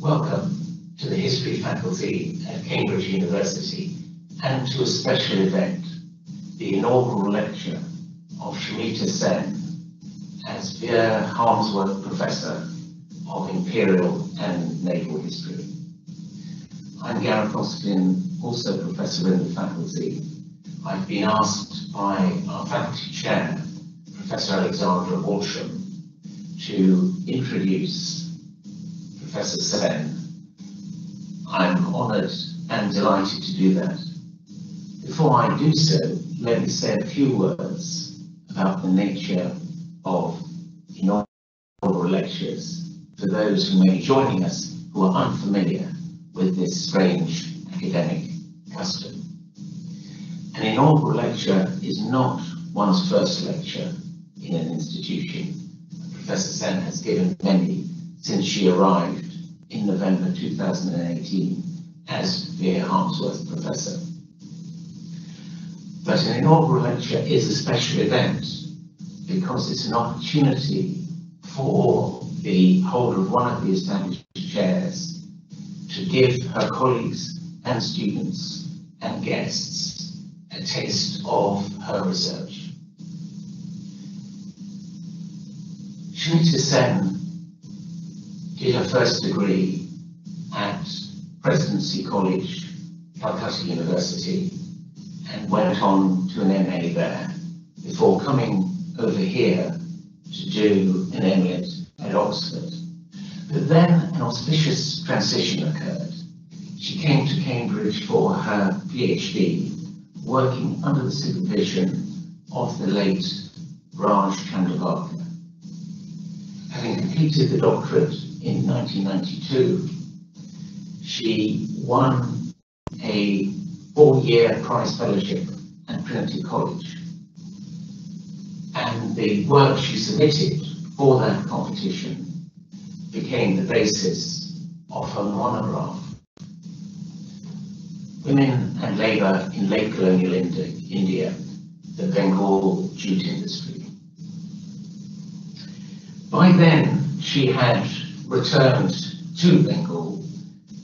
Welcome to the History Faculty at Cambridge University and to a special event, the inaugural lecture of Samita Sen as Vere Harmsworth Professor of Imperial and Naval History. I'm Gareth Austin, also Professor in the faculty. I've been asked by our faculty chair, Professor Alexandra Walsham, to introduce Professor Sen. I'm honoured and delighted to do that. Before I do so, let me say a few words about the nature of inaugural lectures for those who may be joining us who are unfamiliar with this strange academic custom. An inaugural lecture is not one's first lecture in an institution. Professor Sen has given many since she arrived in November 2018 as Vere Harmsworth Professor. But an inaugural lecture is a special event because it's an opportunity for the holder of one of the established chairs to give her colleagues and students and guests a taste of her research. Samita Sen did her first degree at Presidency College, Calcutta University, and went on to an MA there before coming over here to do an MLit at Oxford. But then an auspicious transition occurred. She came to Cambridge for her PhD, working under the supervision of the late Raj Chandravakar. Having completed the doctorate in 1992, she won a 4-year prize fellowship at Trinity College. And the work she submitted for that competition became the basis of her monograph, Women and Labour in Late Colonial India, the Bengal jute industry. By then, she had returned to Bengal,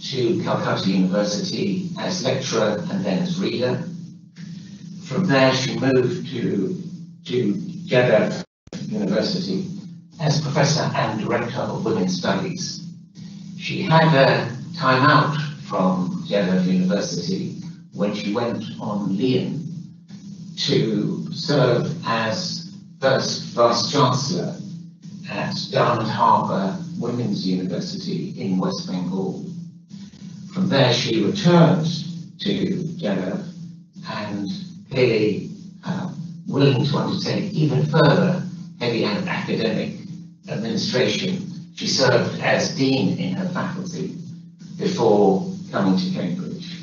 to Calcutta University as lecturer and then as reader. From there, she moved to Jeddah University as professor and director of women's studies. She had a time out from Jeddah University when she went on leave to serve as first Vice Chancellor at Diamond Harbour Women's University in West Bengal. From there, she returned to Jeddah and clearly willing to undertake even further heavy academic administration. She served as dean in her faculty before coming to Cambridge.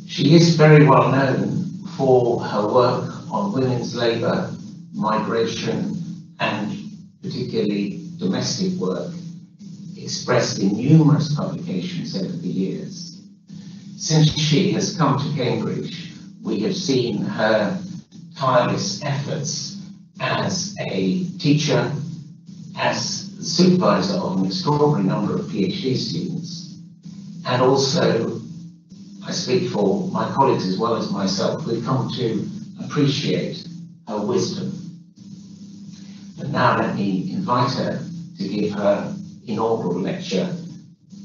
She is very well known for her work on women's labour, migration, and particularly domestic work, expressed in numerous publications over the years. Since she has come to Cambridge, we have seen her tireless efforts as a teacher, as the supervisor of an extraordinary number of PhD students, and also, I speak for my colleagues as well as myself, we've come to appreciate her wisdom. But now let me invite her to give her inaugural lecture,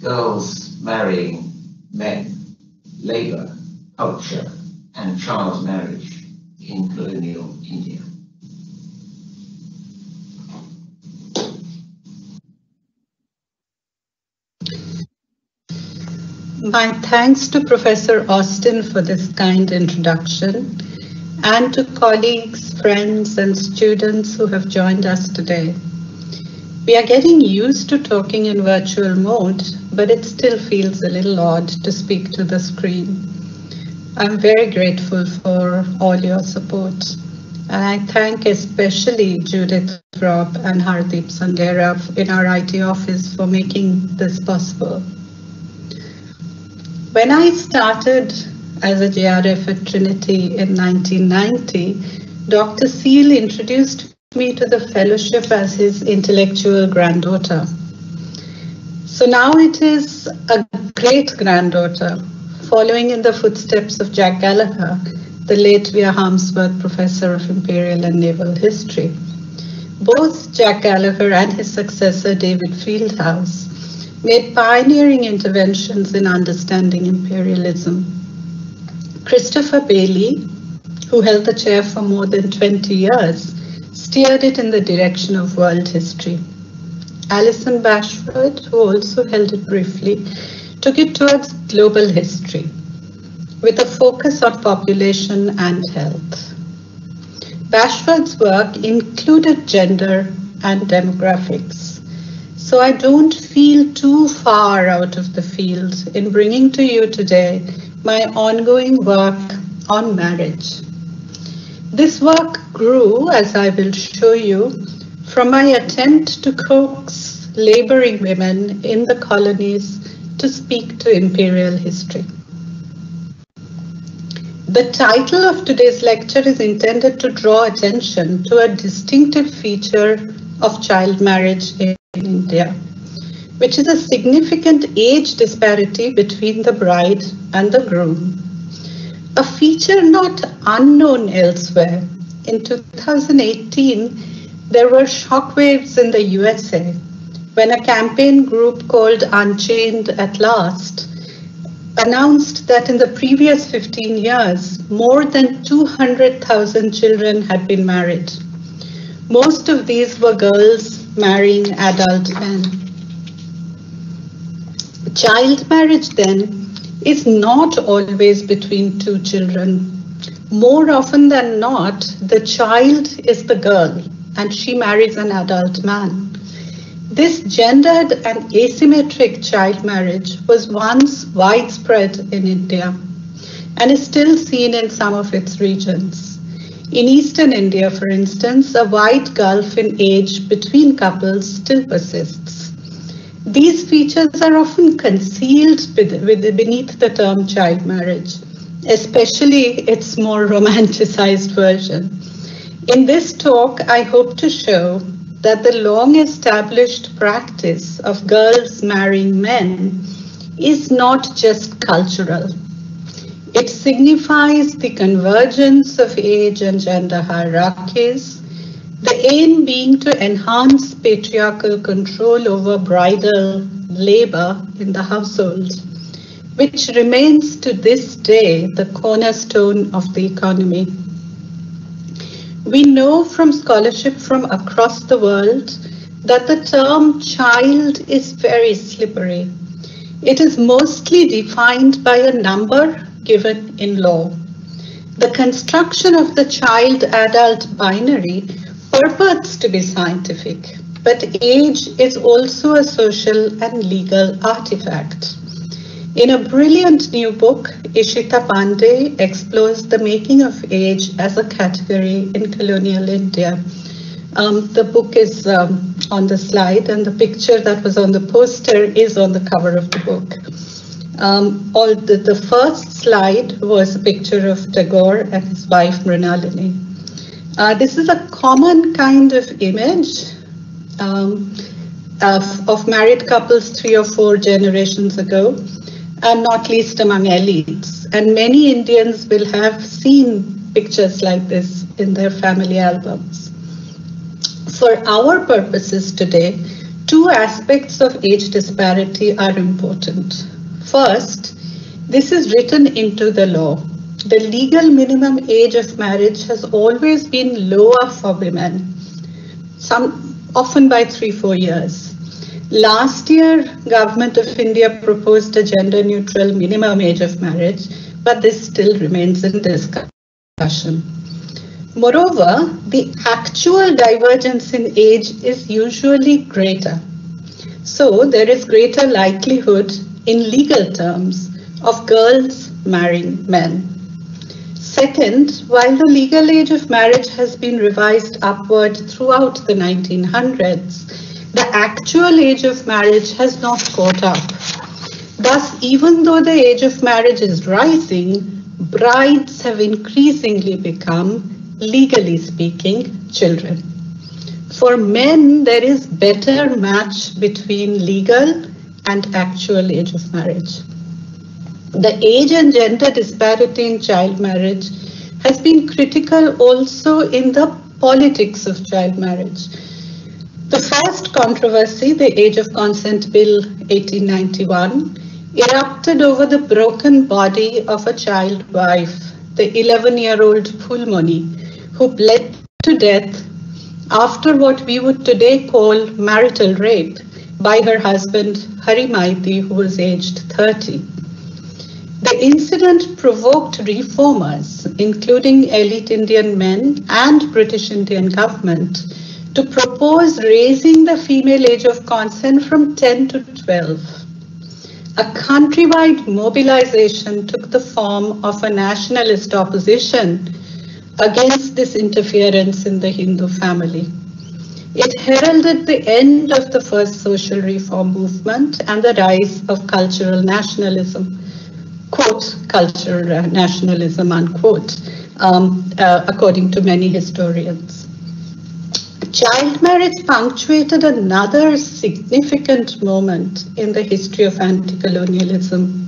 Girls Marrying Men, Labour, Culture and Child Marriage in Colonial India. My thanks to Professor Austin for this kind introduction and to colleagues, friends and students who have joined us today. We are getting used to talking in virtual mode, but it still feels a little odd to speak to the screen. I'm very grateful for all your support. And I thank especially Judith Robb and Hardeep Sangera in our IT office for making this possible. When I started as a JRF at Trinity in 1990, Dr. Seal introduced me to the fellowship as his intellectual granddaughter. So now it is a great-granddaughter, following in the footsteps of Jack Gallagher, the late Vere Harmsworth Professor of Imperial and Naval History. Both Jack Gallagher and his successor, David Fieldhouse, made pioneering interventions in understanding imperialism. Christopher Bailey, who held the chair for more than 20 years, steered it in the direction of world history. Alison Bashford, who also held it briefly, took it towards global history, with a focus on population and health. Bashford's work included gender and demographics, so I don't feel too far out of the field in bringing to you today my ongoing work on marriage. This work grew, as I will show you, from my attempt to coax laboring women in the colonies to speak to imperial history. The title of today's lecture is intended to draw attention to a distinctive feature of child marriage in India, which is a significant age disparity between the bride and the groom. A feature not unknown elsewhere. In 2018, there were shockwaves in the USA when a campaign group called Unchained at Last announced that in the previous 15 years, more than 200,000 children had been married. Most of these were girls marrying adult men. Child marriage, then, is not always between two children. More often than not, the child is the girl, and she marries an adult man. This gendered and asymmetric child marriage was once widespread in India and is still seen in some of its regions. In eastern India, for instance, a wide gulf in age between couples still persists. These features are often concealed beneath the term child marriage, especially its more romanticized version. In this talk, I hope to show that the long-established practice of girls marrying men is not just cultural. It signifies the convergence of age and gender hierarchies, the aim being to enhance patriarchal control over bridal labor in the household, which remains to this day the cornerstone of the economy. We know from scholarship from across the world that the term child is very slippery. It is mostly defined by a number given in law. The construction of the child-adult binary purports to be scientific, but age is also a social and legal artifact. In a brilliant new book, Ishita Pandey explores the making of age as a category in colonial India. The book is on the slide, and the picture that was on the poster is on the cover of the book. The first slide was a picture of Tagore and his wife Mrinalini. This is a common kind of image of married couples 3 or 4 generations ago, and not least among elites. And many Indians will have seen pictures like this in their family albums. For our purposes today, 2 aspects of age disparity are important. First, this is written into the law. The legal minimum age of marriage has always been lower for women, often by 3-4 years. Last year, Government of India proposed a gender-neutral minimum age of marriage, but this still remains in discussion. Moreover, the actual divergence in age is usually greater. So there is greater likelihood in legal terms of girls marrying men. Second, while the legal age of marriage has been revised upward throughout the 1900s, the actual age of marriage has not caught up. Thus, even though the age of marriage is rising, brides have increasingly become, legally speaking, children. For men, there is better match between legal and actual age of marriage. The age and gender disparity in child marriage has been critical also in the politics of child marriage. The first controversy, the Age of Consent Bill 1891, erupted over the broken body of a child wife, the 11-year-old Phulmoni, who bled to death after what we would today call marital rape by her husband Hari Maiti, who was aged 30. The incident provoked reformers, including elite Indian men and British Indian government, to propose raising the female age of consent from 10 to 12. A countrywide mobilization took the form of a nationalist opposition against this interference in the Hindu family. It heralded the end of the first social reform movement and the rise of cultural nationalism, quote, cultural nationalism, unquote, according to many historians. Child marriage punctuated another significant moment in the history of anti-colonialism.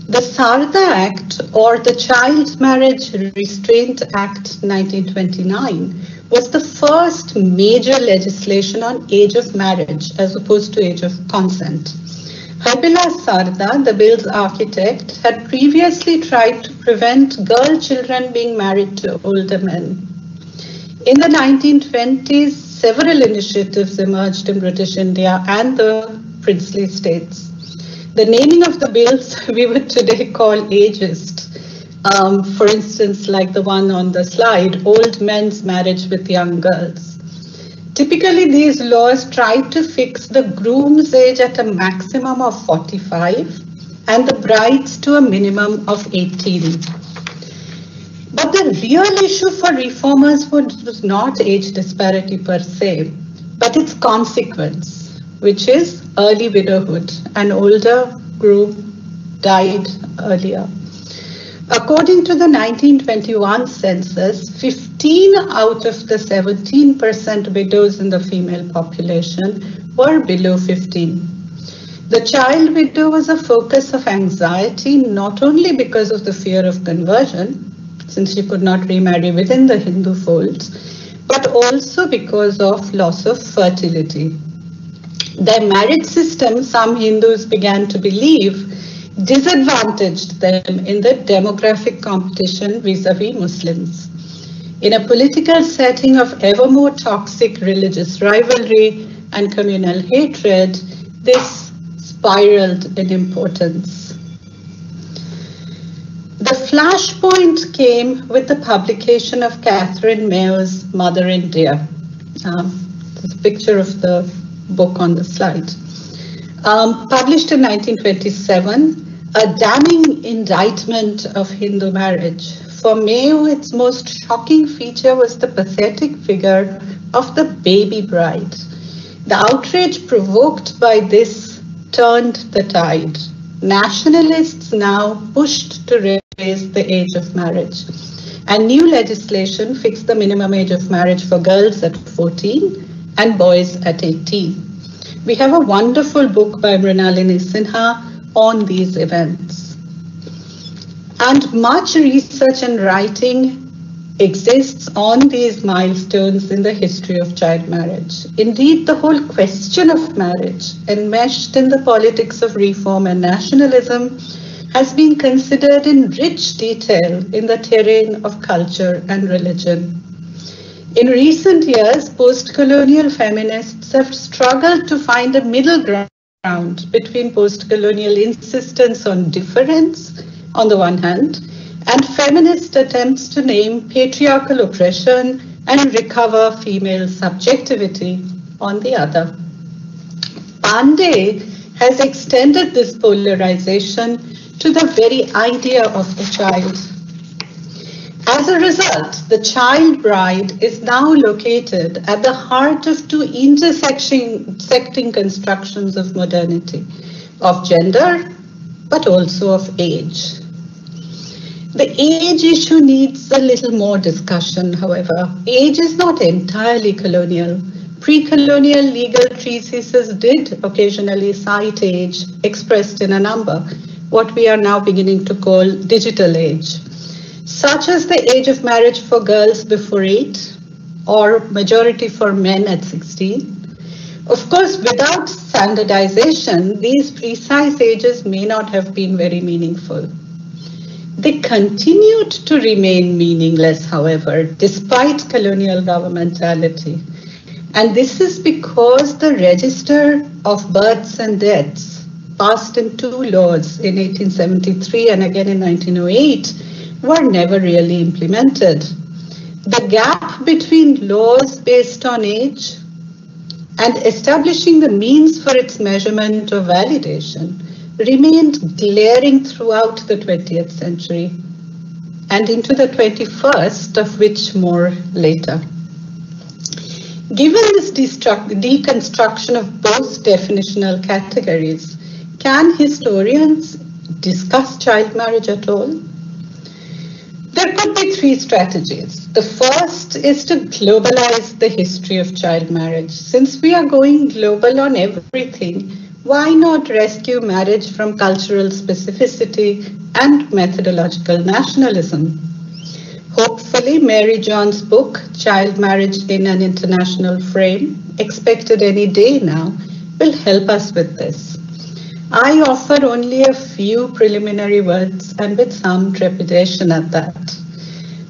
The Sardar Act, or the Child Marriage Restraint Act 1929, was the first major legislation on age of marriage as opposed to age of consent. Harbilas Sardar, the bill's architect, had previously tried to prevent girl children being married to older men. In the 1920s, several initiatives emerged in British India and the princely states. The naming of the bills we would today call ageist. For instance, like the one on the slide, old men's marriage with young girls. Typically, these laws tried to fix the groom's age at a maximum of 45 and the bride's to a minimum of 18. But the real issue for reformers was not age disparity per se, but its consequence, which is early widowhood. An older groom died earlier. According to the 1921 census, 15 out of the 17% widows in the female population were below 15. The child widow was a focus of anxiety, not only because of the fear of conversion, since she could not remarry within the Hindu folds, but also because of loss of fertility. Their marriage system, some Hindus began to believe, disadvantaged them in the demographic competition vis-a-vis Muslims. In a political setting of ever more toxic religious rivalry and communal hatred, this spiraled in importance. The flashpoint came with the publication of Catherine Mayer's Mother India. This picture of the book on the slide. Published in 1927, a damning indictment of Hindu marriage. For Mayo, its most shocking feature was the pathetic figure of the baby bride. The outrage provoked by this turned the tide. Nationalists now pushed to raise the age of marriage, and new legislation fixed the minimum age of marriage for girls at 14 and boys at 18. We have a wonderful book by Mrinalini Sinha on these events. And much research and writing exists on these milestones in the history of child marriage. Indeed, the whole question of marriage, enmeshed in the politics of reform and nationalism, has been considered in rich detail in the terrain of culture and religion. In recent years, post-colonial feminists have struggled to find a middle ground between post-colonial insistence on difference on the one hand, and feminist attempts to name patriarchal oppression and recover female subjectivity on the other. Pandey has extended this polarization to the very idea of the child. As a result, the child bride is now located at the heart of two intersecting constructions of modernity, of gender, but also of age. The age issue needs a little more discussion, however. Age is not entirely colonial. Pre-colonial legal treatises did occasionally cite age expressed in a number, what we are now beginning to call digital age, such as the age of marriage for girls before 8 or majority for men at 16. Of course, without standardization, these precise ages may not have been very meaningful. They continued to remain meaningless, however, despite colonial governmentality. And this is because the register of births and deaths, passed in 2 laws in 1873 and again in 1908, were never really implemented. The gap between laws based on age and establishing the means for its measurement or validation remained glaring throughout the 20th century and into the 21st, of which more later. Given this deconstruction of both definitional categories, can historians discuss child marriage at all? There could be 3 strategies. The first is to globalize the history of child marriage. Since we are going global on everything, why not rescue marriage from cultural specificity and methodological nationalism? Hopefully, Mary John's book, Child Marriage in an International Frame, expected any day now, will help us with this. I offer only a few preliminary words and with some trepidation at that.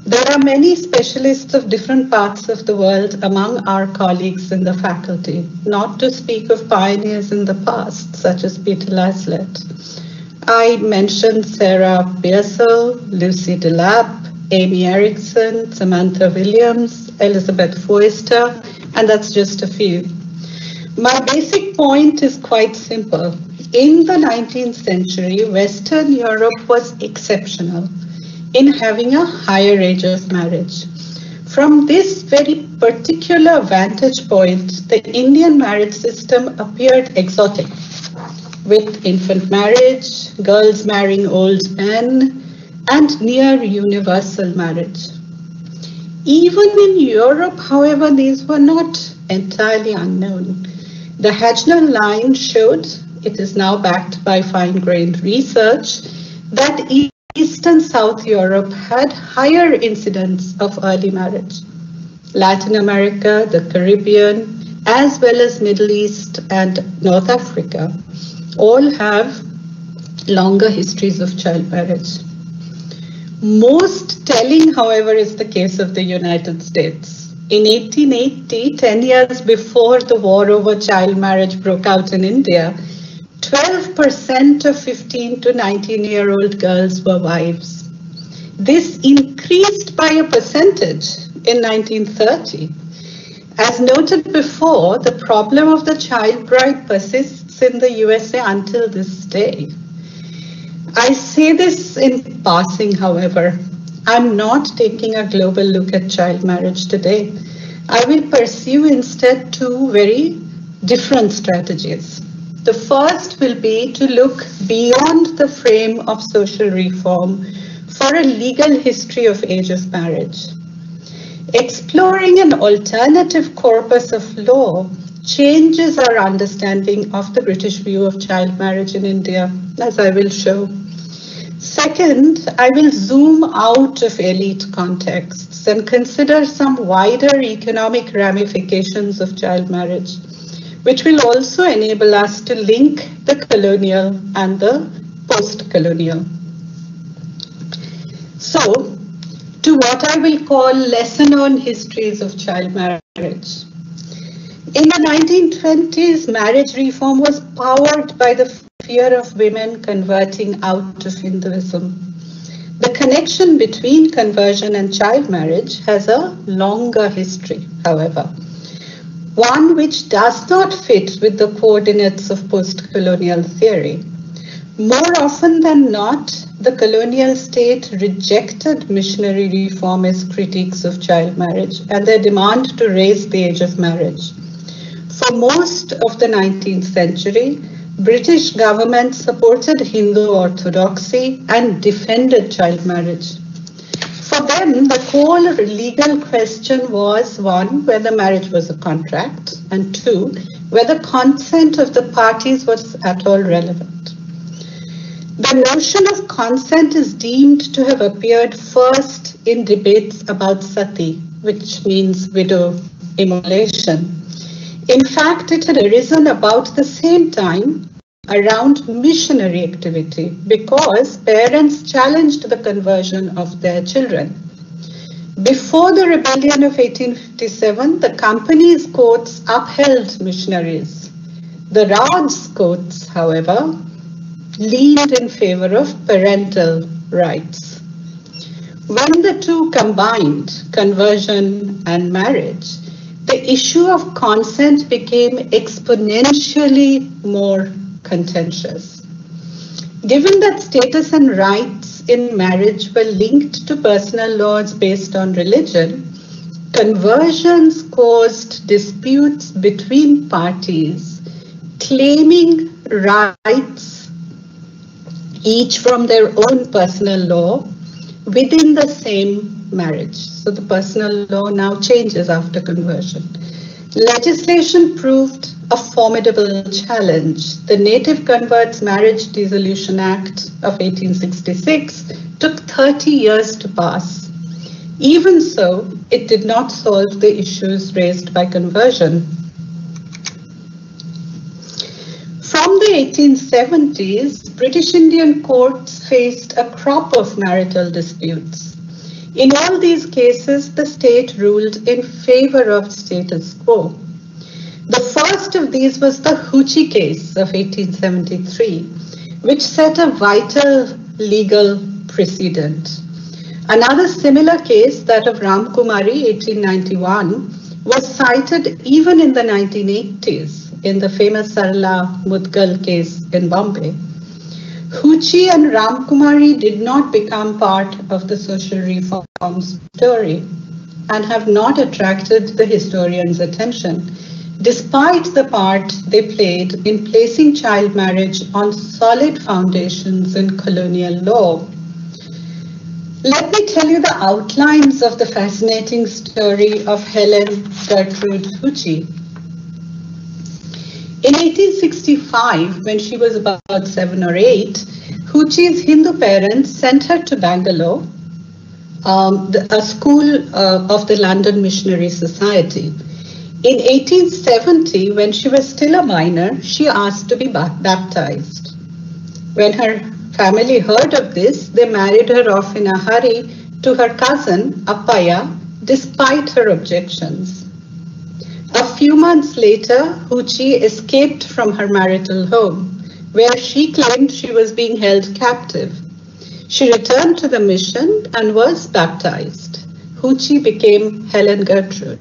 There are many specialists of different parts of the world among our colleagues in the faculty, not to speak of pioneers in the past, such as Peter Laslett. I mentioned Sarah Pearsall, Lucy DeLapp, Amy Erickson, Samantha Williams, Elizabeth Foister, and that's just a few. My basic point is quite simple. In the 19th century, Western Europe was exceptional in having a higher age of marriage. From this very particular vantage point, the Indian marriage system appeared exotic, with infant marriage, girls marrying old men, and near universal marriage. Even in Europe, however, these were not entirely unknown. The Hajnal line showed, it is now backed by fine-grained research, that East and South Europe had higher incidence of early marriage. Latin America, the Caribbean, as well as Middle East and North Africa, all have longer histories of child marriage. Most telling, however, is the case of the United States. In 1880, 10 years before the war over child marriage broke out in India, 12% of 15 to 19-year-old girls were wives. This increased by a percentage in 1930. As noted before, the problem of the child bride persists in the USA until this day. I say this in passing, however. I'm not taking a global look at child marriage today. I will pursue instead 2 very different strategies. The first will be to look beyond the frame of social reform for a legal history of age of marriage. Exploring an alternative corpus of law changes our understanding of the British view of child marriage in India, as I will show. Second, I will zoom out of elite contexts and consider some wider economic ramifications of child marriage, which will also enable us to link the colonial and the post-colonial. So, to what I will call lesser-known histories of child marriage. In the 1920s, marriage reform was powered by the fear of women converting out of Hinduism. The connection between conversion and child marriage has a longer history, however, one which does not fit with the coordinates of post-colonial theory. More often than not, the colonial state rejected missionary reformist critiques of child marriage and their demand to raise the age of marriage. For most of the 19th century, British government supported Hindu orthodoxy and defended child marriage. For For them, the whole legal question was, one, whether marriage was a contract, and two, whether consent of the parties was at all relevant. The notion of consent is deemed to have appeared first in debates about sati, which means widow immolation. In fact, it had arisen about the same time around missionary activity because parents challenged the conversion of their children. Before the rebellion of 1857, the company's courts upheld missionaries. The Raj's courts, however, leaned in favor of parental rights. When the two combined, conversion and marriage, the issue of consent became exponentially more contentious. Given that status and rights in marriage were linked to personal laws based on religion, conversions caused disputes between parties, claiming rights each from their own personal law within the same marriage. So the personal law now changes after conversion. Legislation proved a formidable challenge. The Native Converts Marriage Dissolution Act of 1866 took 30 years to pass. Even so, it did not solve the issues raised by conversion. From the 1870s, British Indian courts faced a crop of marital disputes. In all these cases, the state ruled in favor of status quo. The first of these was the Fuji case of 1873, which set a vital legal precedent. Another similar case, that of Ramkumari, 1891, was cited even in the 1980s in the famous Sarla Mudgal case in Bombay. Fuji and Ramkumari did not become part of the social reform story and have not attracted the historians' attention, despite the part they played in placing child marriage on solid foundations in colonial law. Let me tell you the outlines of the fascinating story of Helen Gertrude Fuji. In 1865, when she was about 7 or 8, Fuji's Hindu parents sent her to Bangalore, a school of the London Missionary Society. In 1870, when she was still a minor, she asked to be baptized. When her family heard of this, they married her off in a hurry to her cousin, Appaya, despite her objections. A few months later, Fuji escaped from her marital home, where she claimed she was being held captive. She returned to the mission and was baptized. Fuji became Helen Gertrude.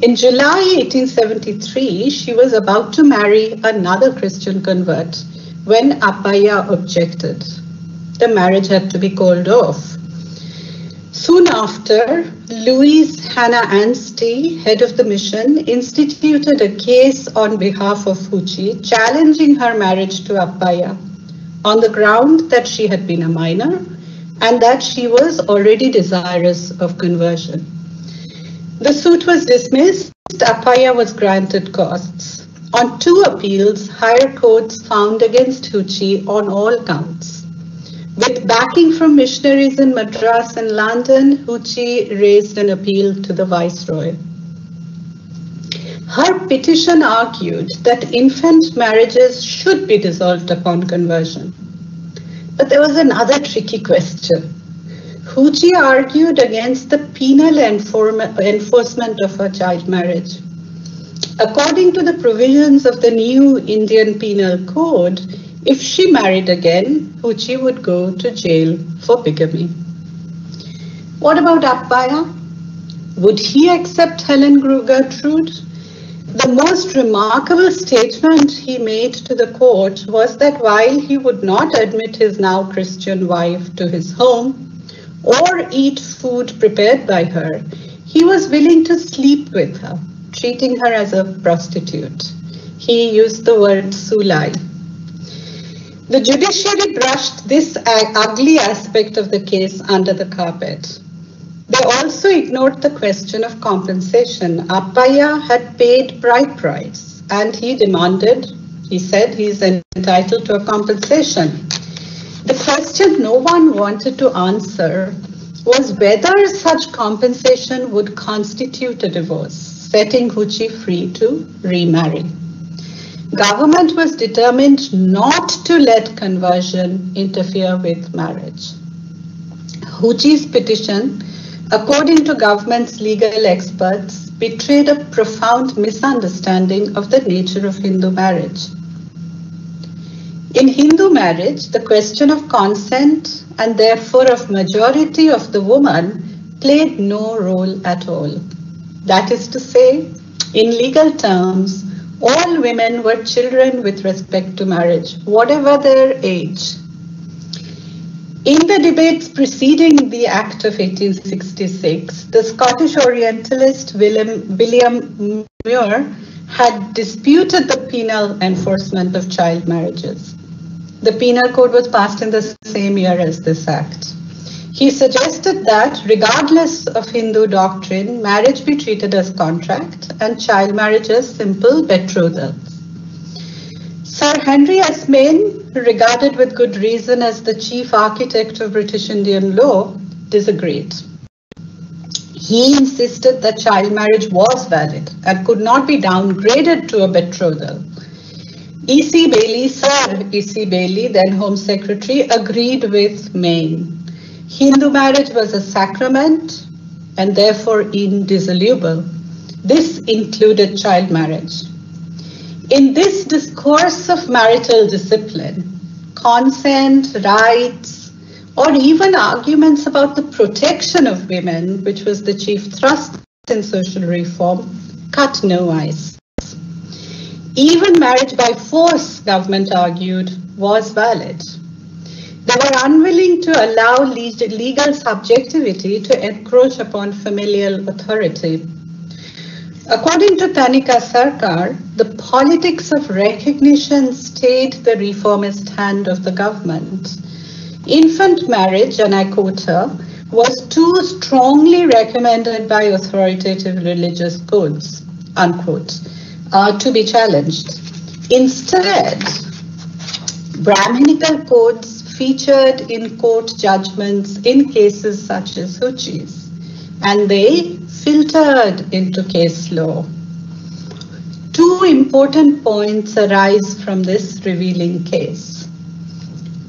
In July 1873, she was about to marry another Christian convert when Appaya objected. The marriage had to be called off. Soon after, Louise Hannah Anstey, head of the mission, instituted a case on behalf of Fuji, challenging her marriage to Appaya on the ground that she had been a minor and that she was already desirous of conversion. The suit was dismissed. Appaya was granted costs. On 2 appeals, higher courts found against Fuji on all counts. With backing from missionaries in Madras and London, Fuji raised an appeal to the Viceroy. Her petition argued that infant marriages should be dissolved upon conversion. But there was another tricky question. Fuji argued against the penal enforcement of her child marriage. According to the provisions of the new Indian Penal Code, if she married again, Fuji would go to jail for bigamy. What about Appaya? Would he accept Helen Gertrude? The most remarkable statement he made to the court was that while he would not admit his now Christian wife to his home or eat food prepared by her, he was willing to sleep with her, treating her as a prostitute. He used the word sulai. The judiciary brushed this ugly aspect of the case under the carpet. They also ignored the question of compensation. Appaya had paid bride price and he said he's entitled to a compensation. The question no one wanted to answer was whether such compensation would constitute a divorce, setting Fuji free to remarry. Government was determined not to let conversion interfere with marriage. Fuji's petition, according to government's legal experts, betrayed a profound misunderstanding of the nature of Hindu marriage. In Hindu marriage, the question of consent and therefore of majority of the woman played no role at all. That is to say, in legal terms, all women were children with respect to marriage, whatever their age. In the debates preceding the Act of 1866, the Scottish Orientalist William Muir had disputed the penal enforcement of child marriages. The penal code was passed in the same year as this act. He suggested that, regardless of Hindu doctrine, marriage be treated as contract and child marriage as simple betrothal. Sir Henry S. Maine, regarded with good reason as the chief architect of British Indian law, disagreed. He insisted that child marriage was valid and could not be downgraded to a betrothal. E.C. Bailey, Sir E.C. Bailey, then Home Secretary, agreed with Maine. Hindu marriage was a sacrament and therefore indissoluble. This included child marriage. In this discourse of marital discipline, consent, rights, or even arguments about the protection of women, which was the chief thrust in social reform, cut no ice. Even marriage by force, government argued, was valid. They were unwilling to allow legal subjectivity to encroach upon familial authority. According to Tanika Sarkar, the politics of recognition stayed the reformist hand of the government. Infant marriage, and I quote her, was too strongly recommended by authoritative religious codes, unquote, to be challenged. Instead, Brahminical codes featured in court judgments in cases such as Fuji's, and they filtered into case law. Two important points arise from this revealing case.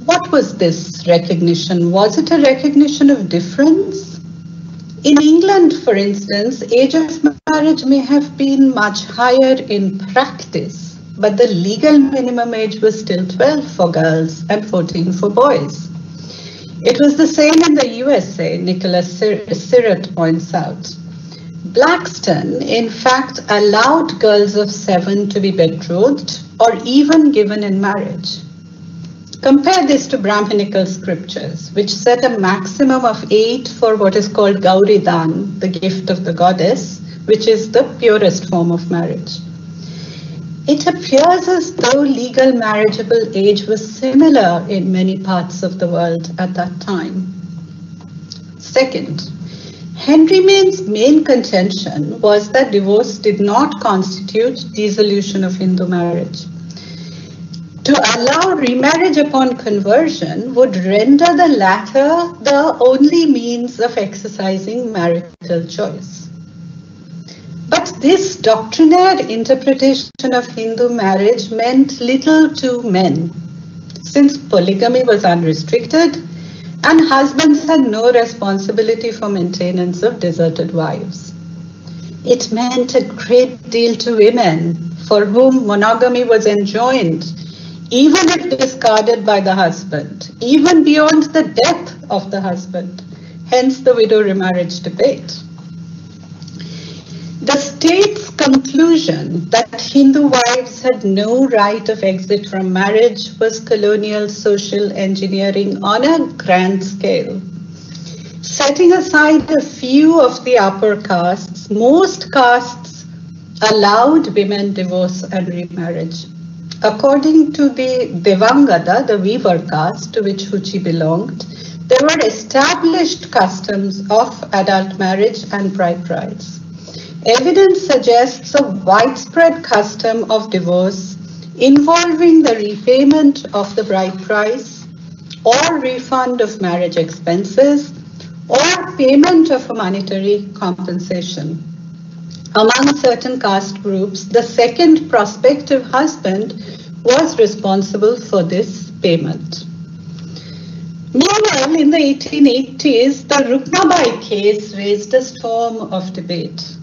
What was this recognition? Was it a recognition of difference? In England, for instance, age of marriage may have been much higher in practice, but the legal minimum age was still 12 for girls and 14 for boys. It was the same in the USA, Nicholas Sirrett points out. Blackstone, in fact, allowed girls of 7 to be betrothed or even given in marriage. Compare this to Brahminical scriptures, which set a maximum of 8 for what is called Gauri Dan, the gift of the goddess, which is the purest form of marriage. It appears as though legal marriageable age was similar in many parts of the world at that time. Second, Henry Maine's main contention was that divorce did not constitute dissolution of Hindu marriage. To allow remarriage upon conversion would render the latter the only means of exercising marital choice. But this doctrinaire interpretation of Hindu marriage meant little to men, since polygamy was unrestricted and husbands had no responsibility for maintenance of deserted wives. It meant a great deal to women, for whom monogamy was enjoined, even if discarded by the husband, even beyond the death of the husband, hence the widow remarriage debate. The state's conclusion that Hindu wives had no right of exit from marriage was colonial social engineering on a grand scale. Setting aside a few of the upper castes, most castes allowed women divorce and remarriage. according to the Devangada, the weaver caste to which Fuji belonged, there were established customs of adult marriage and bride price. Evidence suggests a widespread custom of divorce involving the repayment of the bride price or refund of marriage expenses or payment of a monetary compensation. Among certain caste groups, the second prospective husband was responsible for this payment. Meanwhile, in the 1880s, the Rukmabai case raised a storm of debate.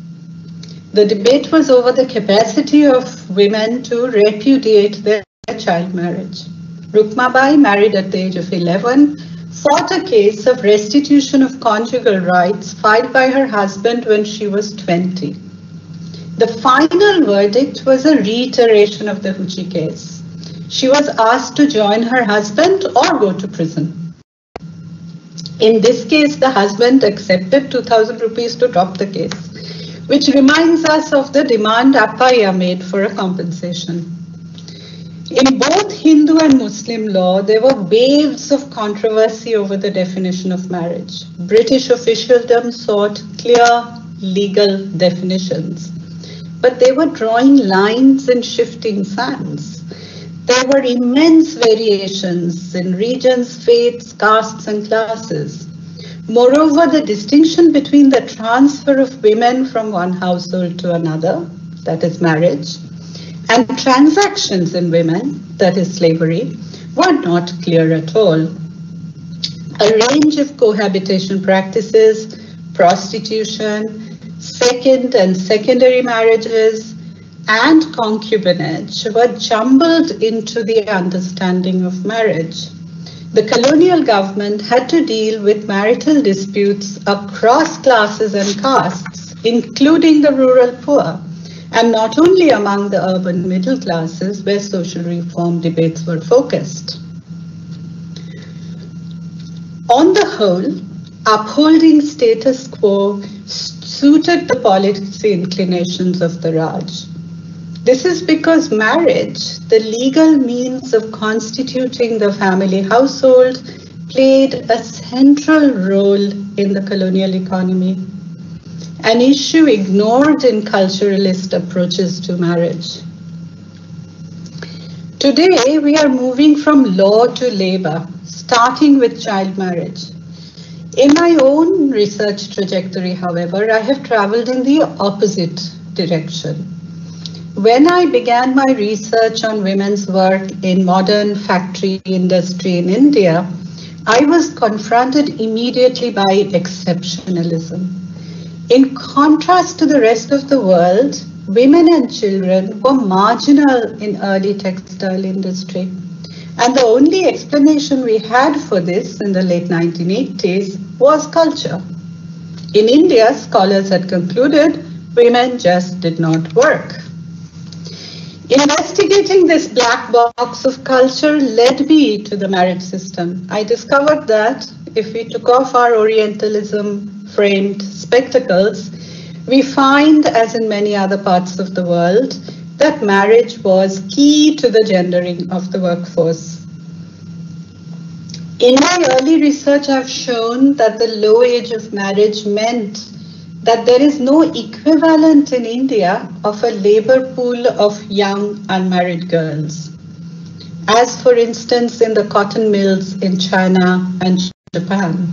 The debate was over the capacity of women to repudiate their child marriage. Rukmabai, married at the age of 11, fought a case of restitution of conjugal rights filed by her husband when she was 20. The final verdict was a reiteration of the Fuji case. She was asked to join her husband or go to prison. In this case, the husband accepted 2,000 rupees to drop the case, which reminds us of the demand Appaya made for a compensation. In both Hindu and Muslim law, there were waves of controversy over the definition of marriage. British officialdom sought clear legal definitions, but they were drawing lines and shifting sands. There were immense variations in regions, faiths, castes, and classes. Moreover, the distinction between the transfer of women from one household to another, that is marriage, and transactions in women, that is slavery, were not clear at all. A range of cohabitation practices, prostitution, second and secondary marriages, and concubinage were jumbled into the understanding of marriage. The colonial government had to deal with marital disputes across classes and castes, including the rural poor, and not only among the urban middle classes where social reform debates were focused. On the whole, upholding status quo suited the policy inclinations of the Raj. This is because marriage, the legal means of constituting the family household, played a central role in the colonial economy, an issue ignored in culturalist approaches to marriage. Today, we are moving from law to labor, starting with child marriage. In my own research trajectory, however, I have traveled in the opposite direction. When I began my research on women's work in modern factory industry in India, I was confronted immediately by exceptionalism. In contrast to the rest of the world, women and children were marginal in early textile industry. And the only explanation we had for this in the late 1980s was culture. In India, scholars had concluded women just did not work. Investigating this black box of culture led me to the marriage system. I discovered that if we took off our Orientalism-framed spectacles, we find, as in many other parts of the world, that marriage was key to the gendering of the workforce. In my early research, I've shown that the low age of marriage meant that there is no equivalent in India of a labor pool of young unmarried girls, as for instance in the cotton mills in China and Japan.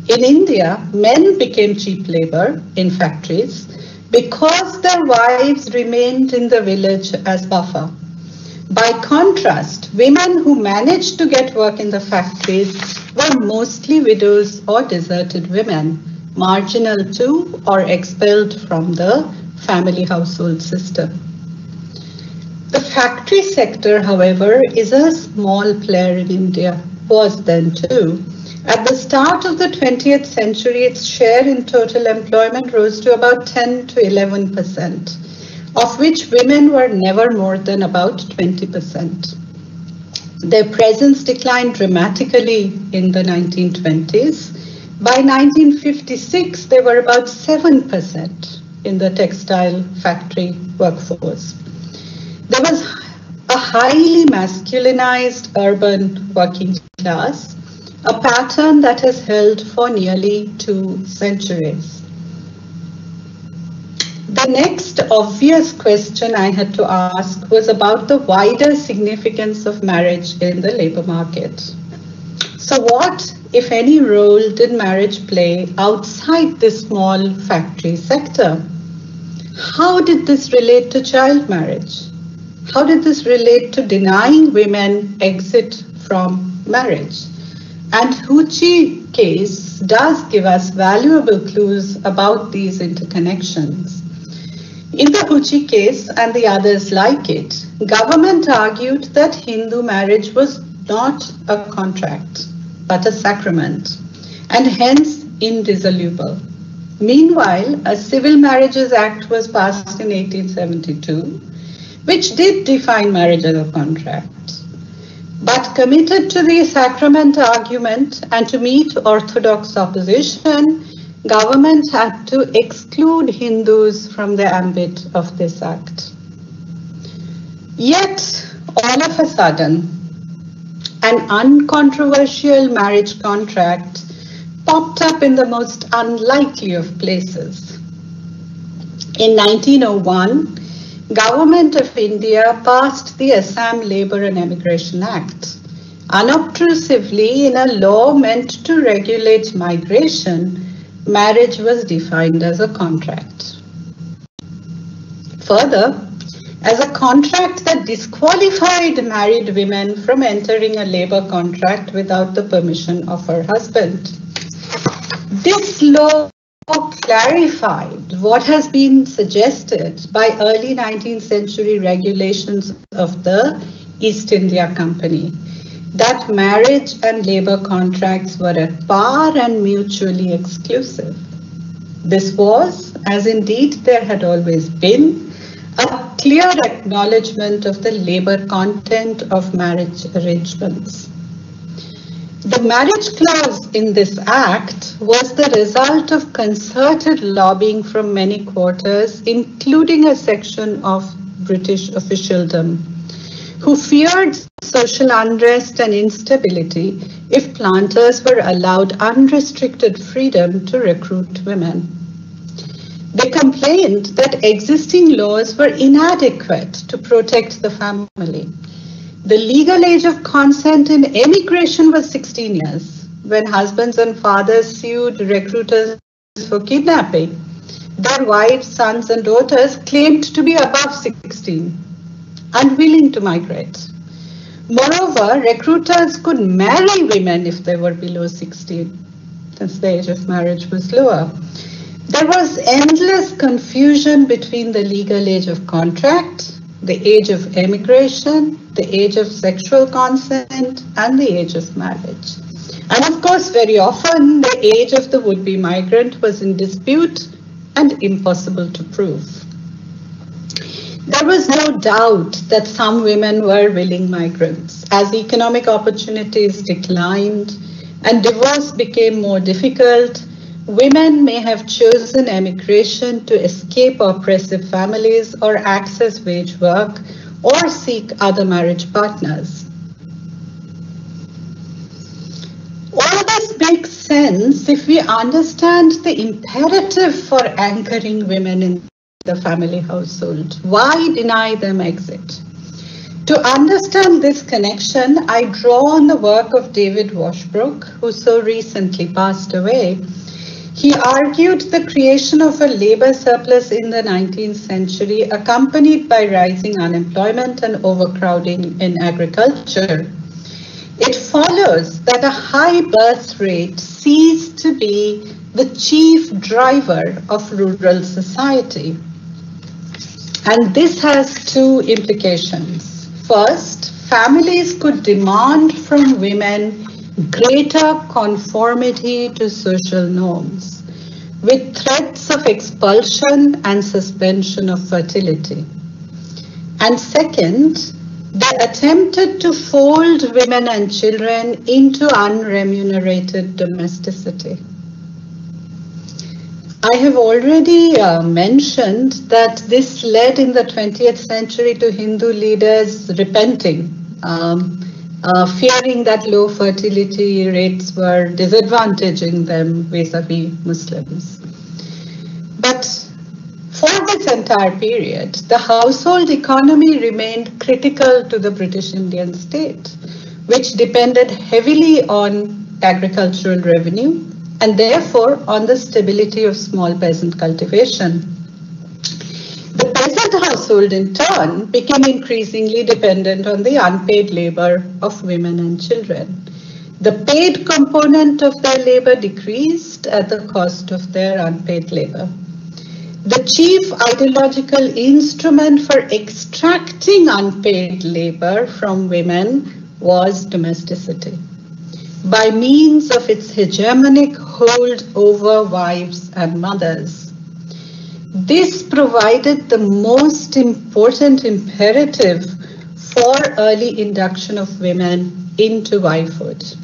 In India, men became cheap labor in factories because their wives remained in the village as buffer. By contrast, women who managed to get work in the factories were mostly widows or deserted women, marginal to or expelled from the family household system. The factory sector, however, is a small player in India, was then too. At the start of the 20th century, its share in total employment rose to about 10 to 11%, of which women were never more than about 20%. Their presence declined dramatically in the 1920s. By 1956, they were about 7% in the textile factory workforce. There was a highly masculinized urban working class, a pattern that has held for nearly 2 centuries. The next obvious question I had to ask was about the wider significance of marriage in the labor market. So what, if any, role did marriage play outside this small factory sector? How did this relate to child marriage? How did this relate to denying women exit from marriage? And Fuji case does give us valuable clues about these interconnections. In the Fuji case and the others like it, government argued that Hindu marriage was not a contract, but a sacrament, and hence indissoluble. Meanwhile, a Civil Marriages Act was passed in 1872, which did define marriage as a contract. But committed to the sacrament argument and to meet orthodox opposition, government had to exclude Hindus from the ambit of this act. Yet, all of a sudden, an uncontroversial marriage contract popped up in the most unlikely of places. In 1901, Government of India passed the Assam Labour and Emigration Act. Unobtrusively, in a law meant to regulate migration, marriage was defined as a contract. Further, as a contract that disqualified married women from entering a labor contract without the permission of her husband. This law clarified what has been suggested by early 19th century regulations of the East India Company, that marriage and labor contracts were at par and mutually exclusive. This was, as indeed there had always been, a clear acknowledgement of the labor content of marriage arrangements. The marriage clause in this act was the result of concerted lobbying from many quarters, including a section of British officialdom, who feared social unrest and instability if planters were allowed unrestricted freedom to recruit women. They complained that existing laws were inadequate to protect the family. The legal age of consent in emigration was 16 years, when husbands and fathers sued recruiters for kidnapping. Their wives, sons, and daughters claimed to be above 16, unwilling to migrate. Moreover, recruiters could marry women if they were below 16, since the age of marriage was lower. There was endless confusion between the legal age of contract, the age of emigration, the age of sexual consent, and the age of marriage. And of course, very often, the age of the would-be migrant was in dispute and impossible to prove. There was no doubt that some women were willing migrants. As economic opportunities declined and divorce became more difficult, women may have chosen emigration to escape oppressive families or access wage work or seek other marriage partners. All this makes sense if we understand the imperative for anchoring women in the family household. Why deny them exit? To understand this connection, I draw on the work of David Washbrook, who so recently passed away. He argued the creation of a labor surplus in the 19th century, accompanied by rising unemployment and overcrowding in agriculture. It follows that a high birth rate ceased to be the chief driver of rural society. And this has two implications. First, families could demand from women greater conformity to social norms, with threats of expulsion and suspension of fertility. And second, they attempted to fold women and children into unremunerated domesticity. I have already mentioned that this led in the 20th century to Hindu leaders repenting, fearing that low fertility rates were disadvantaging them vis-a-vis Muslims. But for this entire period, the household economy remained critical to the British Indian state, which depended heavily on agricultural revenue and therefore on the stability of small peasant cultivation. The peasant household in turn became increasingly dependent on the unpaid labor of women and children. The paid component of their labor decreased at the cost of their unpaid labor. The chief ideological instrument for extracting unpaid labor from women was domesticity, by means of its hegemonic hold over wives and mothers. This provided the most important imperative for early induction of women into wifehood.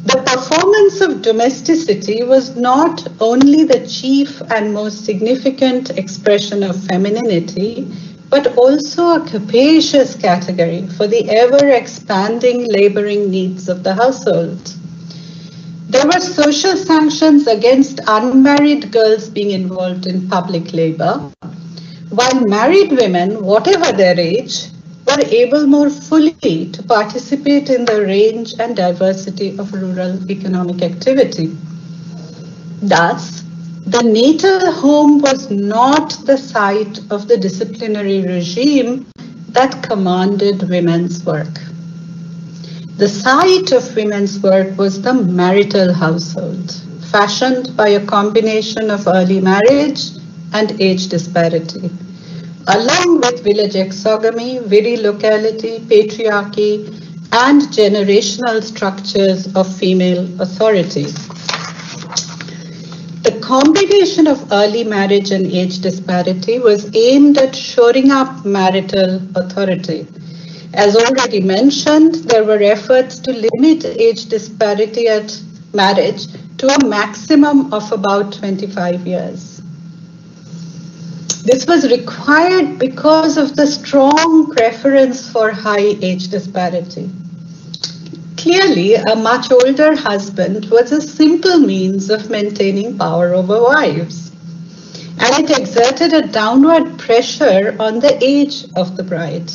The performance of domesticity was not only the chief and most significant expression of femininity, but also a capacious category for the ever-expanding laboring needs of the household. There were social sanctions against unmarried girls being involved in public labor, while married women, whatever their age, were able more fully to participate in the range and diversity of rural economic activity. Thus, the natal home was not the site of the disciplinary regime that commanded women's work. The site of women's work was the marital household, fashioned by a combination of early marriage and age disparity, along with village exogamy, Vere locality, patriarchy, and generational structures of female authority. The combination of early marriage and age disparity was aimed at shoring up marital authority. As already mentioned, there were efforts to limit age disparity at marriage to a maximum of about 25 years. This was required because of the strong preference for high age disparity. Clearly, a much older husband was a simple means of maintaining power over wives, and it exerted a downward pressure on the age of the bride.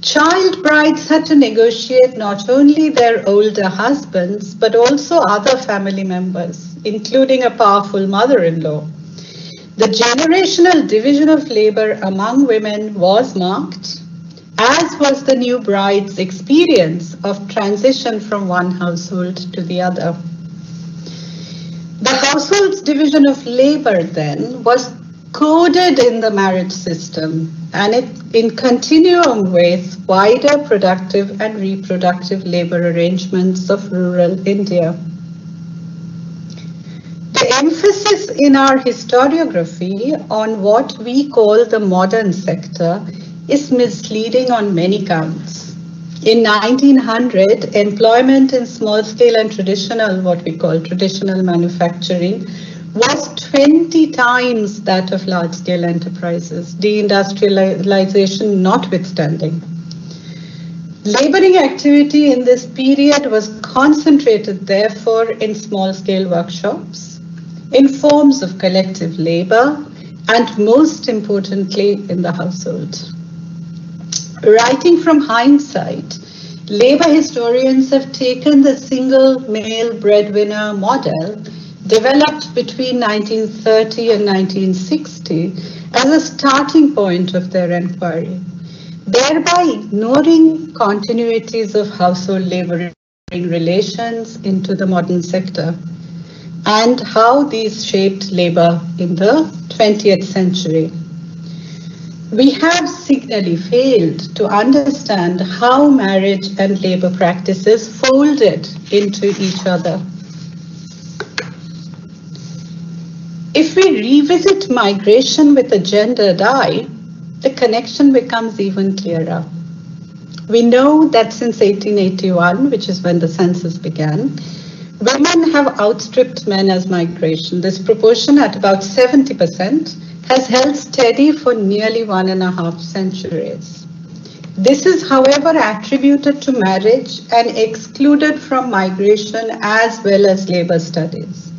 Child brides had to negotiate not only their older husbands, but also other family members, including a powerful mother-in-law. The generational division of labor among women was marked, as was the new bride's experience of transition from one household to the other. The household's division of labor then was coded in the marriage system, and it in continuum with wider productive and reproductive labor arrangements of rural India. The emphasis in our historiography on what we call the modern sector is misleading on many counts. In 1900, employment in small-scale and traditional, what we call traditional manufacturing, was 20 times that of large-scale enterprises, deindustrialization notwithstanding. Laboring activity in this period was concentrated, therefore, in small-scale workshops, in forms of collective labor, and most importantly, in the household. Writing from hindsight, labor historians have taken the single male breadwinner model developed between 1930 and 1960 as a starting point of their inquiry, thereby ignoring continuities of household laboring relations into the modern sector and how these shaped labor in the 20th century. We have signally failed to understand how marriage and labor practices folded into each other. If we revisit migration with a gendered eye, the connection becomes even clearer. We know that since 1881, which is when the census began, Women have outstripped men as migration. This proportion at about 70% has held steady for nearly 1.5 centuries. This is, however, attributed to marriage and excluded from migration as well as labor studies.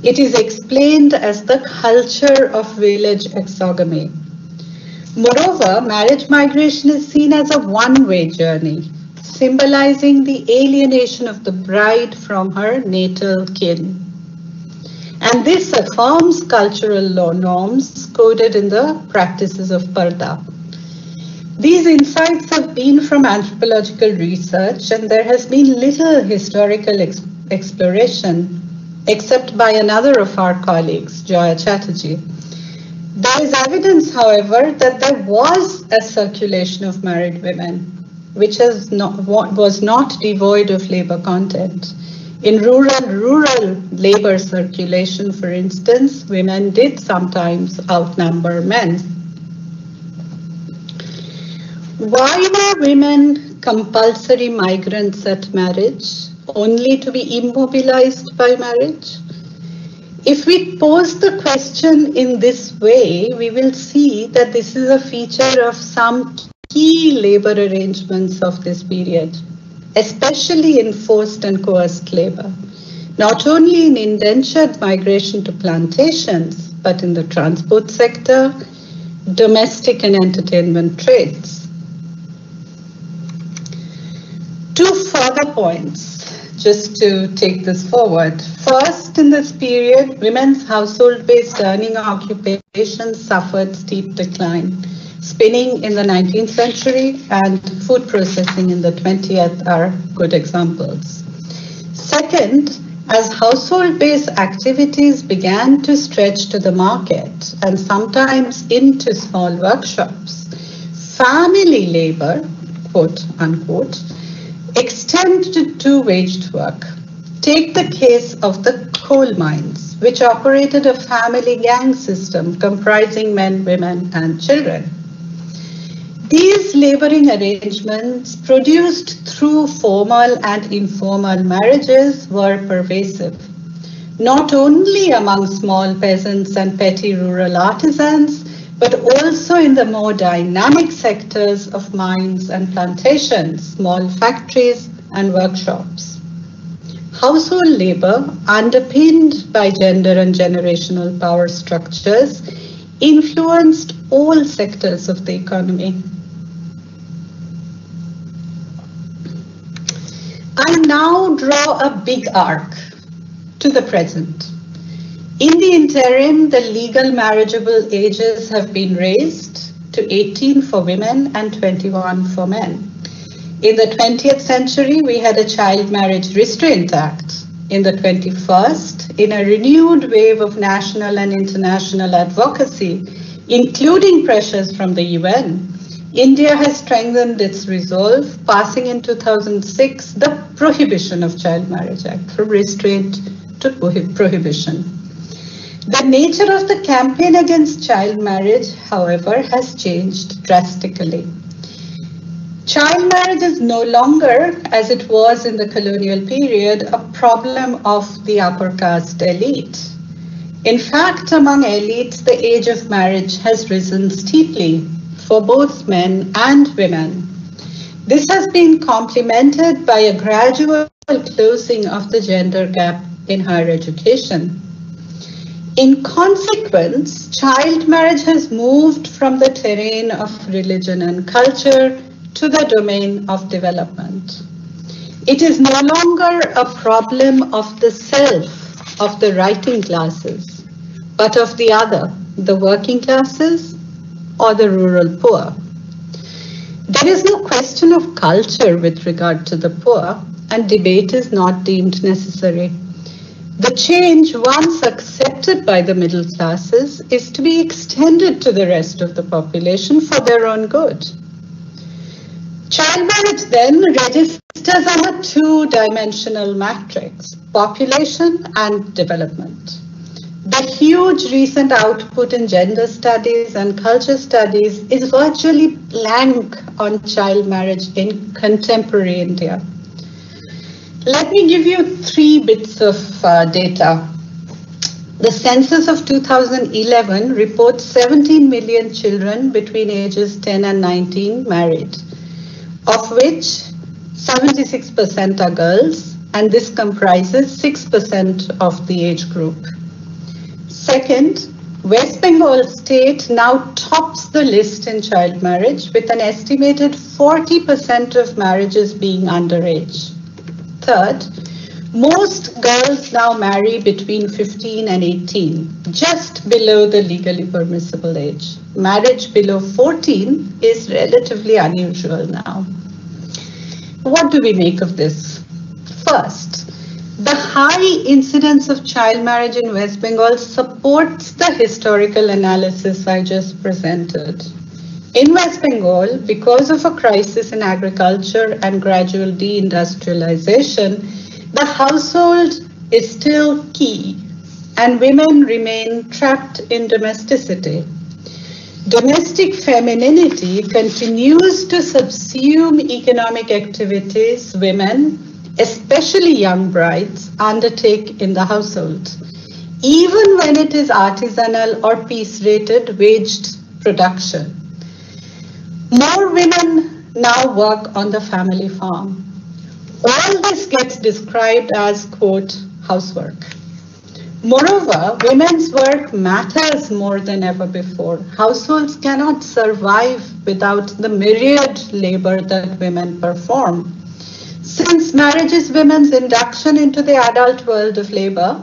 It is explained as the culture of village exogamy. Moreover, marriage migration is seen as a one-way journey, symbolizing the alienation of the bride from her natal kin. And this affirms cultural norms coded in the practices of Parda. These insights have been from anthropological research, and there has been little historical exploration, except by another of our colleagues, Joya Chatterjee. There is evidence, however, that there was a circulation of married women, which was not devoid of labor content. In rural labor circulation, for instance, women did sometimes outnumber men. Why were women compulsory migrants at marriage, only to be immobilized by marriage? If we pose the question in this way, we will see that this is a feature of some key labor arrangements of this period, especially in forced and coerced labor, not only in indentured migration to plantations, but in the transport sector, domestic and entertainment trades. 2 further points, just to take this forward. First, in this period, women's household-based earning occupations suffered steep decline. Spinning in the 19th century and food processing in the 20th are good examples. Second, as household-based activities began to stretch to the market and sometimes into small workshops, family labor, quote unquote, extended to waged work. Take the case of the coal mines, which operated a family gang system comprising men, women, and children. These laboring arrangements, produced through formal and informal marriages, were pervasive, not only among small peasants and petty rural artisans, but also in the more dynamic sectors of mines and plantations, small factories and workshops. Household labor, underpinned by gender and generational power structures, influenced all sectors of the economy. I now draw a big arc to the present. In the interim, the legal marriageable ages have been raised to 18 for women and 21 for men. In the 20th century, we had a Child Marriage Restraint Act. In the 21st, in a renewed wave of national and international advocacy, including pressures from the UN, India has strengthened its resolve, passing in 2006 the Prohibition of Child Marriage Act, from restraint to prohibition. The nature of the campaign against child marriage, however, has changed drastically. Child marriage is no longer, as it was in the colonial period, a problem of the upper caste elite. In fact, among elites, the age of marriage has risen steeply for both men and women. This has been complemented by a gradual closing of the gender gap in higher education. In consequence, child marriage has moved from the terrain of religion and culture to the domain of development. It is no longer a problem of the self, of the writing classes, but of the other, the working classes or the rural poor. There is no question of culture with regard to the poor, and debate is not deemed necessary. The change, once accepted by the middle classes, is to be extended to the rest of the population for their own good. Child marriage then registers on a two-dimensional matrix, population and development. The huge recent output in gender studies and culture studies is virtually blank on child marriage in contemporary India. Let me give you 3 bits of data. The census of 2011 reports 17 million children between ages 10 and 19 married, of which 76% are girls, and this comprises 6% of the age group. Second, West Bengal state now tops the list in child marriage with an estimated 40% of marriages being underage. Third, most girls now marry between 15 and 18, just below the legally permissible age. Marriage below 14 is relatively unusual now. What do we make of this? First, the high incidence of child marriage in West Bengal supports the historical analysis I just presented. In West Bengal, because of a crisis in agriculture and gradual deindustrialization, the household is still key, and women remain trapped in domesticity. Domestic femininity continues to subsume economic activities women, especially young brides, undertake in the household, even when it is artisanal or piece-rated waged production. More women now work on the family farm. All this gets described as, quote, housework. Moreover, women's work matters more than ever before. Households cannot survive without the myriad labor that women perform. Since marriage is women's induction into the adult world of labor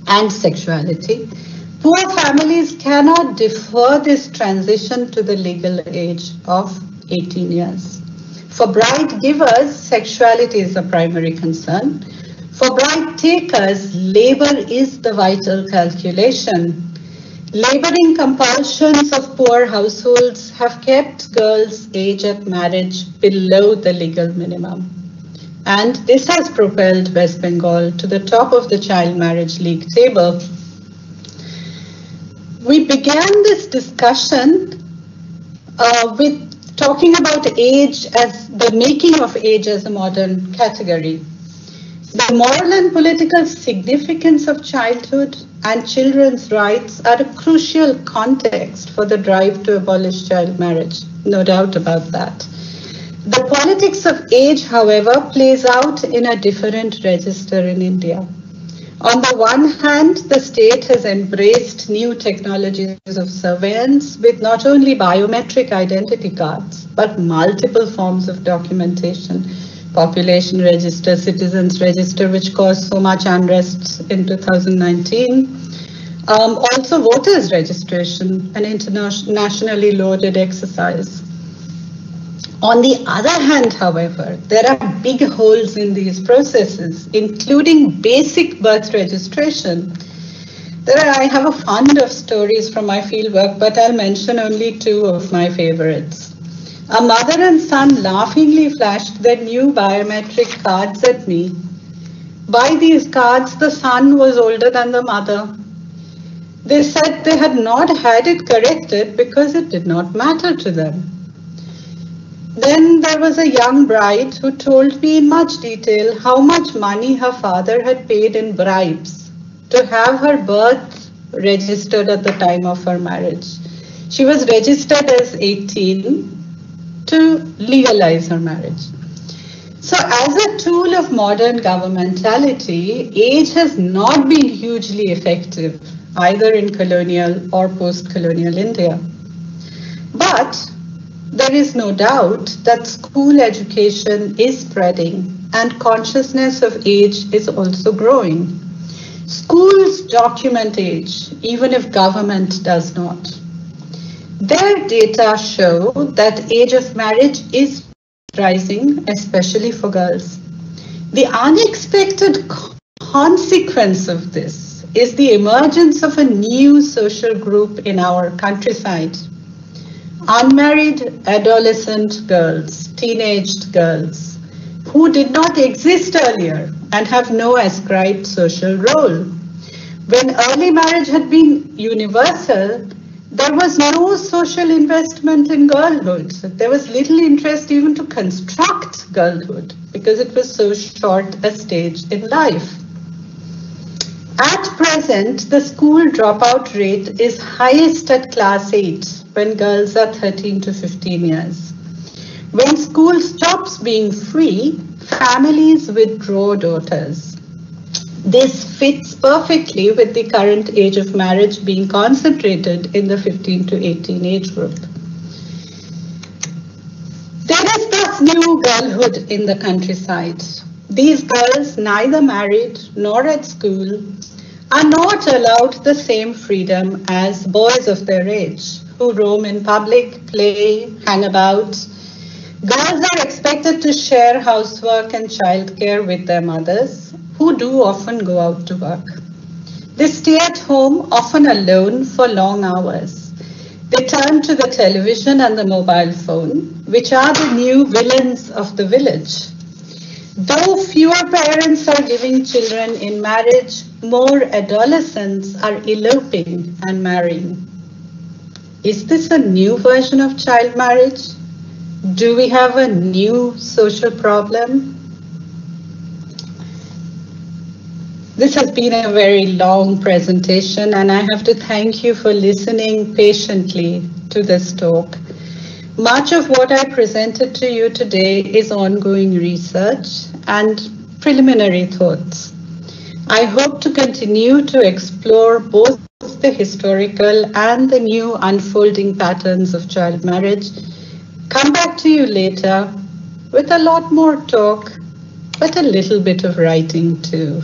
and sexuality, poor families cannot defer this transition to the legal age of 18 years. For bride givers, sexuality is the primary concern. For bride takers, labor is the vital calculation. Laboring compulsions of poor households have kept girls' age at marriage below the legal minimum. And this has propelled West Bengal to the top of the child marriage league table. We began this discussion with talking about age as the making of age as a modern category. The moral and political significance of childhood and children's rights are a crucial context for the drive to abolish child marriage, no doubt about that. The politics of age, however, plays out in a different register in India. On the one hand, the state has embraced new technologies of surveillance with not only biometric identity cards, but multiple forms of documentation. Population register, citizens register, which caused so much unrest in 2019. Also voters registration, an internationally lauded exercise. On the other hand, however, there are big holes in these processes, including basic birth registration. I have a fund of stories from my fieldwork, but I'll mention only 2 of my favorites. A mother and son laughingly flashed their new biometric cards at me. By these cards, the son was older than the mother. They said they had not had it corrected because it did not matter to them. Then there was a young bride who told me in much detail how much money her father had paid in bribes to have her birth registered at the time of her marriage. She was registered as 18 to legalize her marriage. So as a tool of modern governmentality, age has not been hugely effective either in colonial or post-colonial India. But there is no doubt that school education is spreading and consciousness of age is also growing. Schools document age, even if government does not. Their data show that age of marriage is rising, especially for girls. The unexpected consequence of this is the emergence of a new social group in our countryside. Unmarried adolescent girls, teenaged girls, who did not exist earlier and have no ascribed social role. When early marriage had been universal, There was no social investment in girlhood. There was little interest even to construct girlhood because it was so short a stage in life. At present, the school dropout rate is highest at class 8 when girls are 13 to 15 years. When school stops being free, families withdraw daughters. This fits perfectly with the current age of marriage being concentrated in the 15 to 18 age group. There is thus new girlhood in the countryside. These girls, neither married nor at school, are not allowed the same freedom as boys of their age who roam in public, play, hang about. Girls are expected to share housework and childcare with their mothers, who do often go out to work. They stay at home, often alone, for long hours. They turn to the television and the mobile phone, which are the new villains of the village. Though fewer parents are giving children in marriage, more adolescents are eloping and marrying. Is this a new version of child marriage? Do we have a new social problem? This has been a very long presentation, and I have to thank you for listening patiently to this talk. Much of what I presented to you today is ongoing research and preliminary thoughts. I hope to continue to explore both the historical and the new unfolding patterns of child marriage. Come back to you later with a lot more talk, but a little bit of writing too.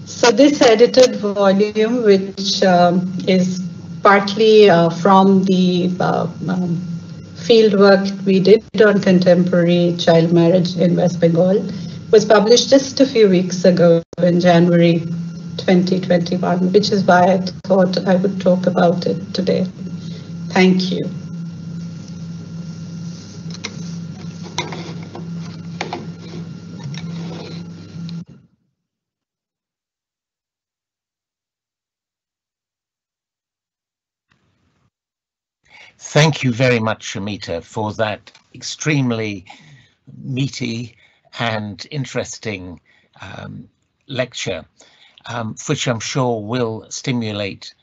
So this edited volume, which is partly from the fieldwork we did on contemporary child marriage in West Bengal, was published just a few weeks ago in January 2021, which is why I thought I would talk about it today. Thank you. Thank you very much, Samita, for that extremely meaty and interesting lecture, which I'm sure will stimulate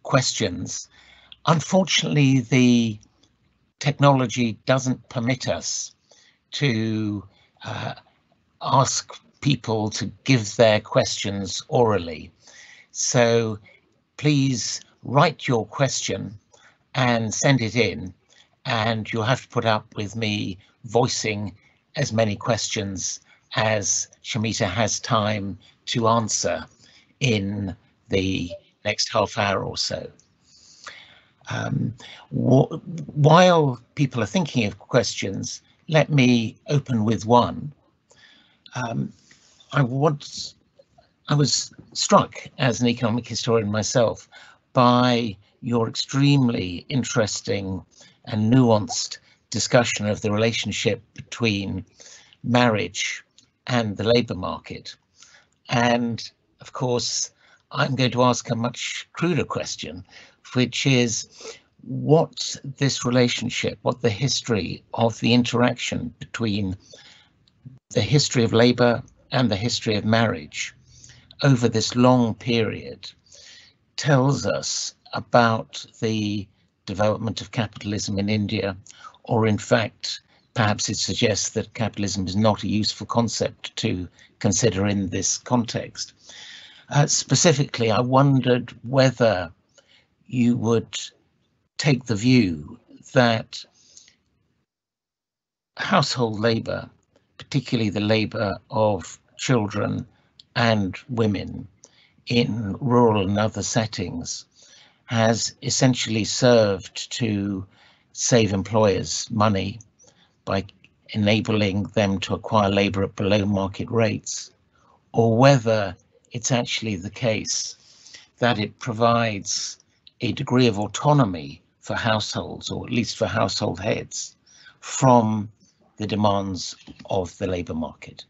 questions. Unfortunately, the technology doesn't permit us to ask people to give their questions orally. So please write your question and send it in, and you'll have to put up with me voicing as many questions as Samita has time to answer in the next half hour or so. While people are thinking of questions, let me open with one. I was struck as an economic historian myself by your extremely interesting and nuanced discussion of the relationship between marriage and the labour market. And of course, I'm going to ask a much cruder question, which is what this relationship, what the history of the interaction between the history of labour and the history of marriage over this long period tells us about the development of capitalism in India, or in fact, perhaps it suggests that capitalism is not a useful concept to consider in this context. Specifically, I wondered whether you would take the view that household labour, particularly the labour of children and women in rural and other settings, has essentially served to save employers money by enabling them to acquire labour at below market rates, or whether it's actually the case that it provides a degree of autonomy for households, or at least for household heads, from the demands of the labour market.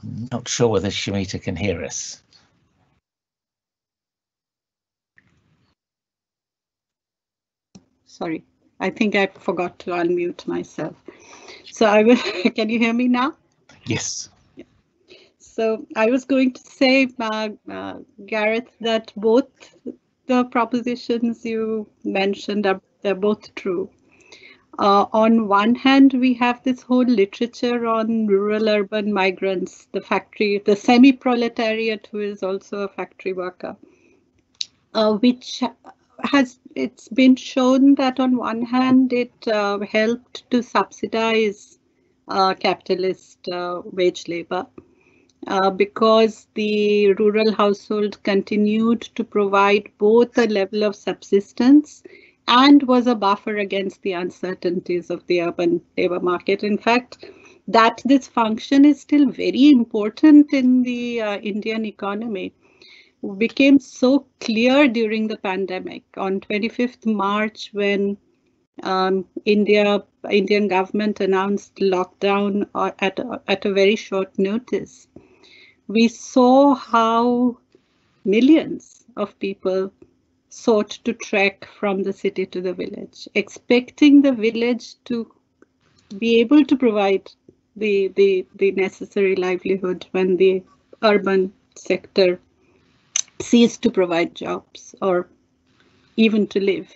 I'm not sure whether Samita can hear us. Sorry, I think I forgot to unmute myself. So I will, can you hear me now? Yes. So I was going to say, Gareth, that both the propositions you mentioned they're both true. On one hand, we have this whole literature on rural-urban migrants, the semi-proletariat who is also a factory worker, which it's been shown that on one hand, it helped to subsidize capitalist wage labor. Because the rural household continued to provide both a level of subsistence and was a buffer against the uncertainties of the urban labor market. In fact, that this function is still very important in the Indian economy became so clear during the pandemic. On 25th March, when Indian government announced lockdown at a very short notice, we saw how millions of people sought to trek from the city to the village, expecting the village to be able to provide the necessary livelihood when the urban sector ceased to provide jobs or even to live.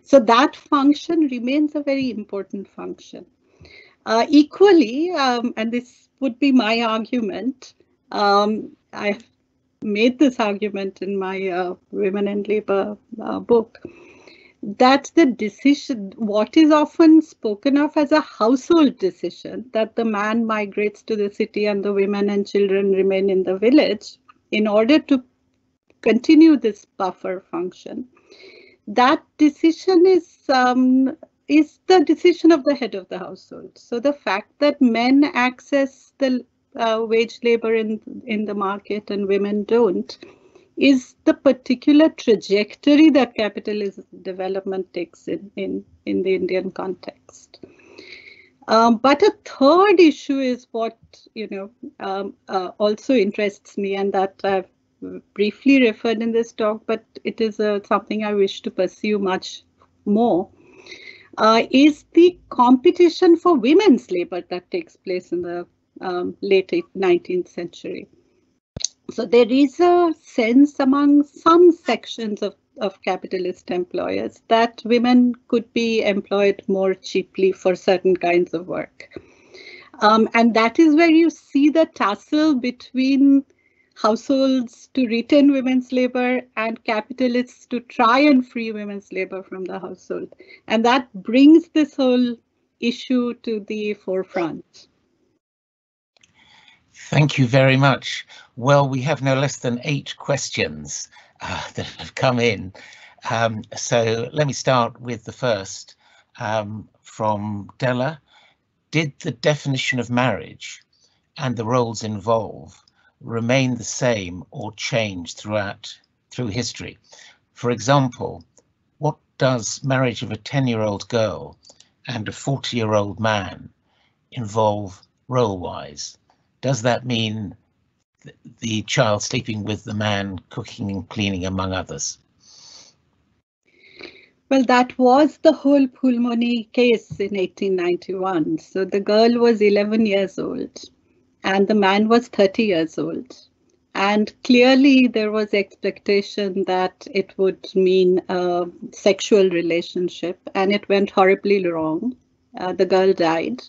So that function remains a very important function. Equally, and this would be my argument, I've made this argument in my Women and Labor book, that the decision, what is often spoken of as a household decision, that the man migrates to the city and the women and children remain in the village in order to continue this buffer function, that decision is the decision of the head of the household. So the fact that men access the wage labor in the market and women don't is the particular trajectory that capitalist development takes in the Indian context. But a third issue is what also interests me, and that I've briefly referred in this talk, but it is something I wish to pursue much more, is the competition for women's labor that takes place in the late 19th century. So there is a sense among some sections of capitalist employers that women could be employed more cheaply for certain kinds of work. And that is where you see the tussle between households to retain women's labor and capitalists to try and free women's labor from the household. And that brings this whole issue to the forefront. Thank you very much. Well, we have no less than 8 questions that have come in. So let me start with the first from Della. Did the definition of marriage and the roles involved remain the same or change through history? For example, what does marriage of a 10-year-old girl and a 40-year-old man involve role-wise? Does that mean the child sleeping with the man cooking and cleaning, among others? Well, that was the whole Pulmoney case in 1891. So the girl was 11 years old and the man was 30 years old. And clearly there was expectation that it would mean a sexual relationship, and it went horribly wrong. The girl died.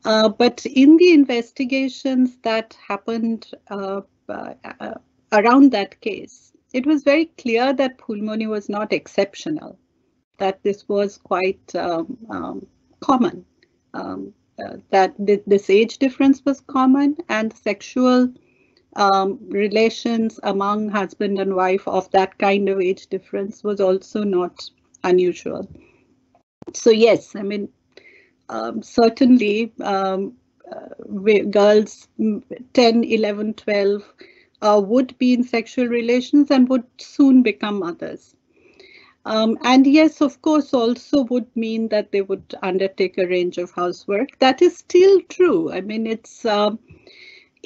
But in the investigations that happened around that case, it was very clear that Pulmoney was not exceptional, that this was quite common, that this age difference was common, and sexual relations among husband and wife of that kind of age difference was also not unusual. So yes, I mean, certainly girls 10, 11, 12 would be in sexual relations and would soon become mothers. And yes, of course, also would mean that they would undertake a range of housework. That is still true. I mean,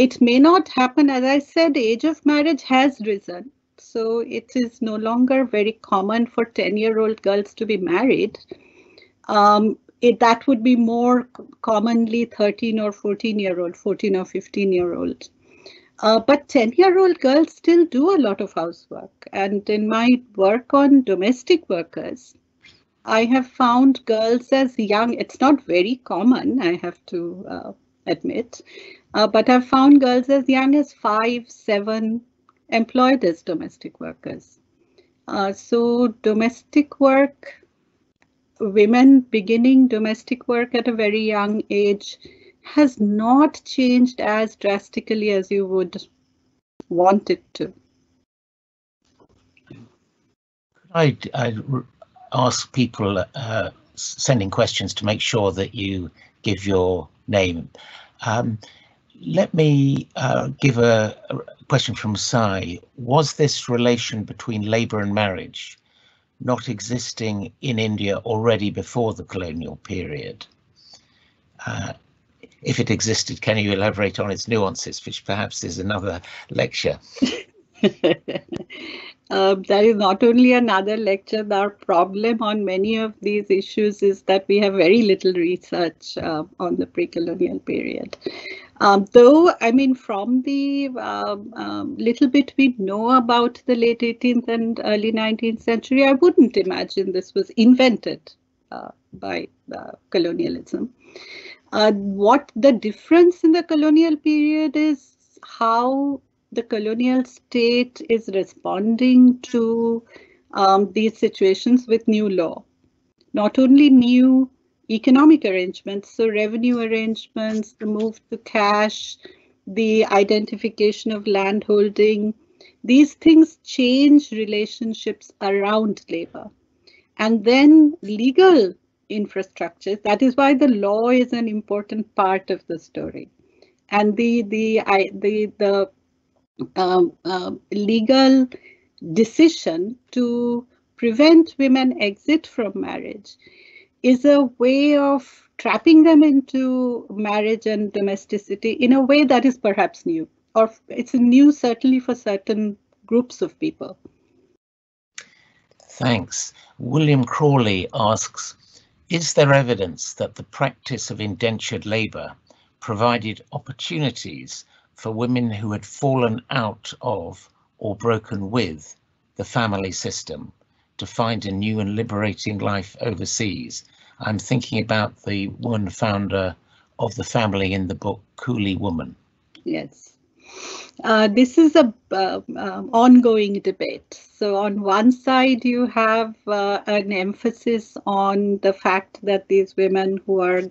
it may not happen. As I said, age of marriage has risen. So it is no longer very common for 10-year-old girls to be married. That would be more commonly 13 or 14-year-old, 14 or 15-year-old. But 10-year-old girls still do a lot of housework. And in my work on domestic workers, I have found girls as young, it's not very common, I have to admit, but I've found girls as young as 5, 7 employed as domestic workers. So domestic work, women beginning domestic work at a very young age has not changed as drastically as you would want it to. I'd ask people sending questions to make sure that you give your name. Let me give a question from Sai. Was this relation between labour and marriage not existing in India already before the colonial period? If it existed, can you elaborate on its nuances, which perhaps is another lecture? That is not only another lecture. Our problem on many of these issues is that we have very little research on the pre-colonial period. Though, I mean, from the little bit we know about the late 18th and early 19th century, I wouldn't imagine this was invented by colonialism. What the difference in the colonial period is how the colonial state is responding to these situations with new law. Not only new economic arrangements, so revenue arrangements, the move to cash, the identification of landholding, these things change relationships around labor. And then legal infrastructures, that is why the law is an important part of the story. And the legal decision to prevent women exit from marriage is a way of trapping them into marriage and domesticity in a way that is perhaps new, or it's new certainly for certain groups of people. Thanks. William Crawley asks, is there evidence that the practice of indentured labour provided opportunities for women who had fallen out of or broken with the family system to find a new and liberating life overseas? I'm thinking about the woman founder of the family in the book Coolie Woman. Yes, this is a ongoing debate. So on one side, you have an emphasis on the fact that these women who are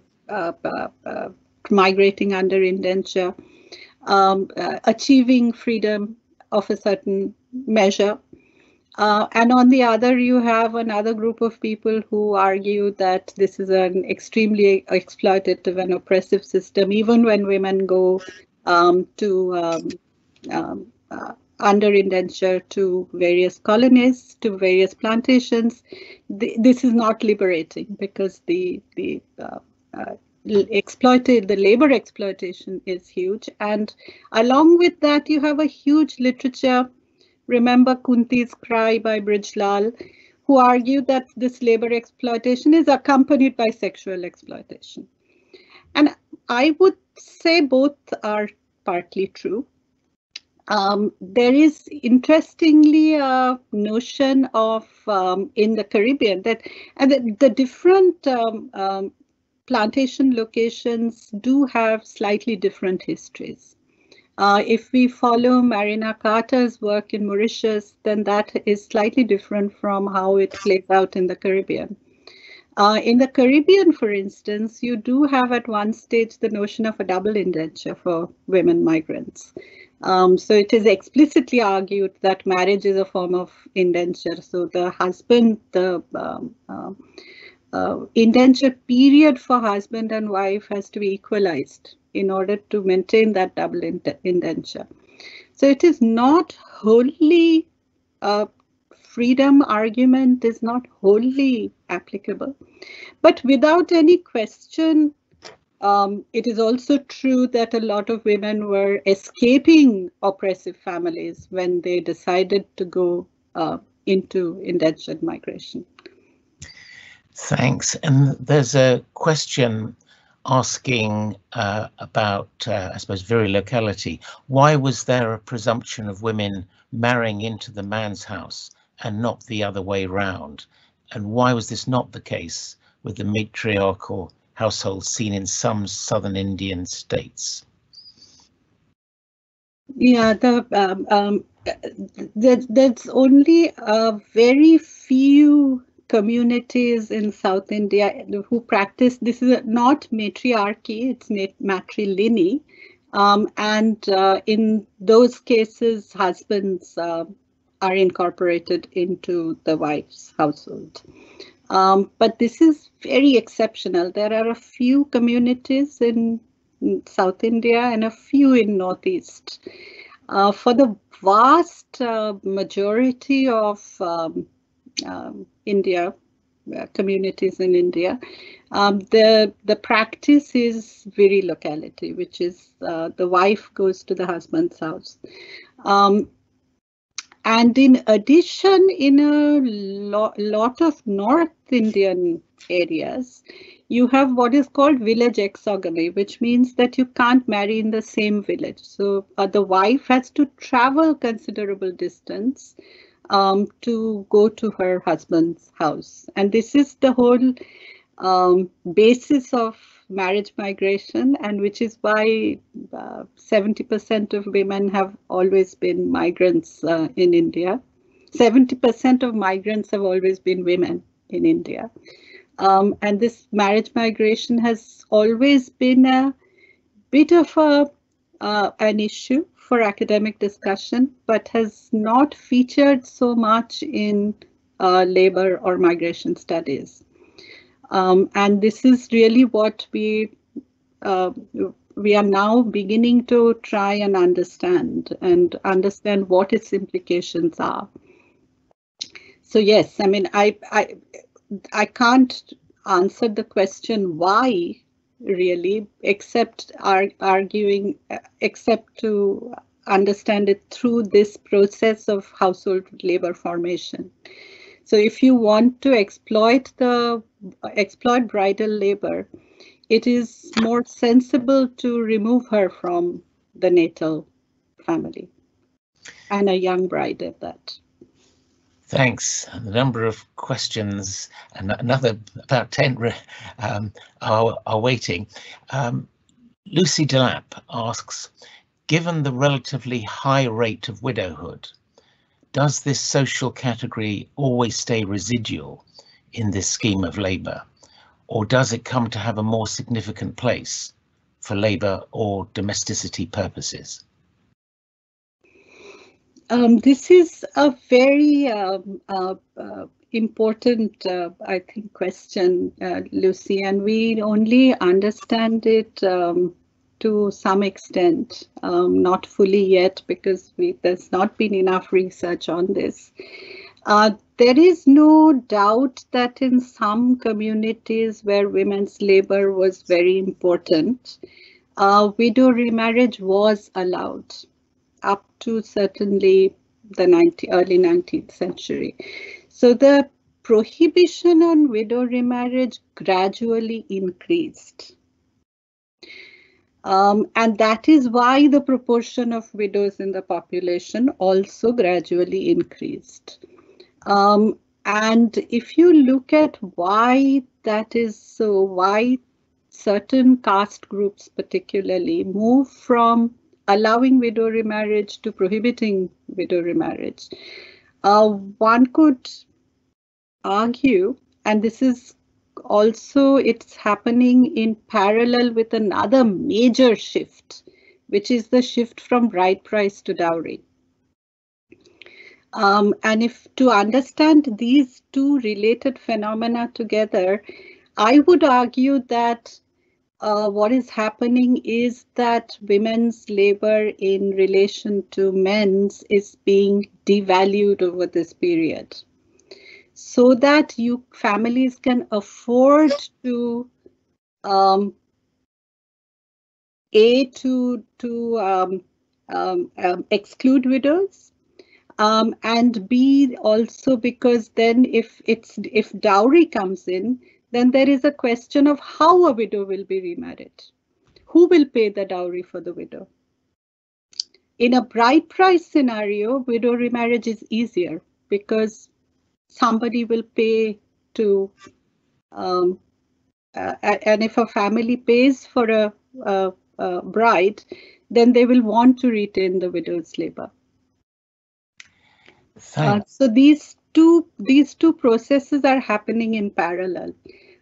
migrating under indenture, achieving freedom of a certain measure. And on the other, you have another group of people who argue that this is an extremely exploitative and oppressive system, even when women go under indenture to various colonies, to various plantations. This is not liberating because the labor exploitation is huge. And along with that, you have a huge literature. Remember Kunti's Cry by Bridgelal, who argued that this labor exploitation is accompanied by sexual exploitation. And I would say both are partly true. There is interestingly a notion of in the Caribbean that the different plantation locations do have slightly different histories. If we follow Marina Carter's work in Mauritius, then that is slightly different from how it plays out in the Caribbean. In the Caribbean, for instance, you do have at one stage the notion of a double indenture for women migrants. So it is explicitly argued that marriage is a form of indenture. So the husband, the indenture period for husband and wife has to be equalized in order to maintain that double indenture. So it is not wholly, freedom argument is not wholly applicable, but without any question, it is also true that a lot of women were escaping oppressive families when they decided to go into indentured migration. Thanks. And there's a question asking about, I suppose, very locality. Why was there a presumption of women marrying into the man's house and not the other way round? And why was this not the case with the matriarchal households seen in some southern Indian states? Yeah, there's only a very few communities in South India who practice, this is not matriarchy, it's matrilineal. And in those cases, husbands are incorporated into the wife's household. But this is very exceptional. There are a few communities in South India and a few in Northeast. For the vast majority of India, communities in India, the practice is Vere locality, which is the wife goes to the husband's house. And in addition, in a lot of North Indian areas, you have what is called village exogamy, which means that you can't marry in the same village. So the wife has to travel considerable distance to go to her husband's house. And this is the whole basis of marriage migration, and which is why 70% of women have always been migrants in India. 70% of migrants have always been women in India. And this marriage migration has always been a bit of an issue for academic discussion, but has not featured so much in labor or migration studies. And this is really what we are now beginning to try and understand what its implications are. So yes, I mean, I can't answer the question why really, except to understand it through this process of household labor formation. So if you want to exploit bridal labor, it is more sensible to remove her from the natal family, and a young bride at that. Thanks. The number of questions, and another about 10 are waiting. Lucy Delap asks, given the relatively high rate of widowhood, does this social category always stay residual in this scheme of labour, or does it come to have a more significant place for labour or domesticity purposes? This is a very important, I think, question, Lucy, and we only understand it to some extent, not fully yet, because there's not been enough research on this. There is no doubt that in some communities where women's labor was very important, widow remarriage was allowed up to certainly the early 19th century. So the prohibition on widow remarriage gradually increased. And that is why the proportion of widows in the population also gradually increased. And if you look at why that is so, why certain caste groups particularly move from allowing widow remarriage to prohibiting widow remarriage, one could argue, and this is also, it's happening in parallel with another major shift, which is the shift from bride price to dowry. And if to understand these two related phenomena together, I would argue that what is happening is that women's labor in relation to men's is being devalued over this period, so that families can afford to to exclude widows, and B, also because then if dowry comes in, then there is a question of how a widow will be remarried. Who will pay the dowry for the widow? In a bride price scenario, widow remarriage is easier because somebody will pay to, and if a family pays for a bride, then they will want to retain the widow's labor. So these two processes are happening in parallel.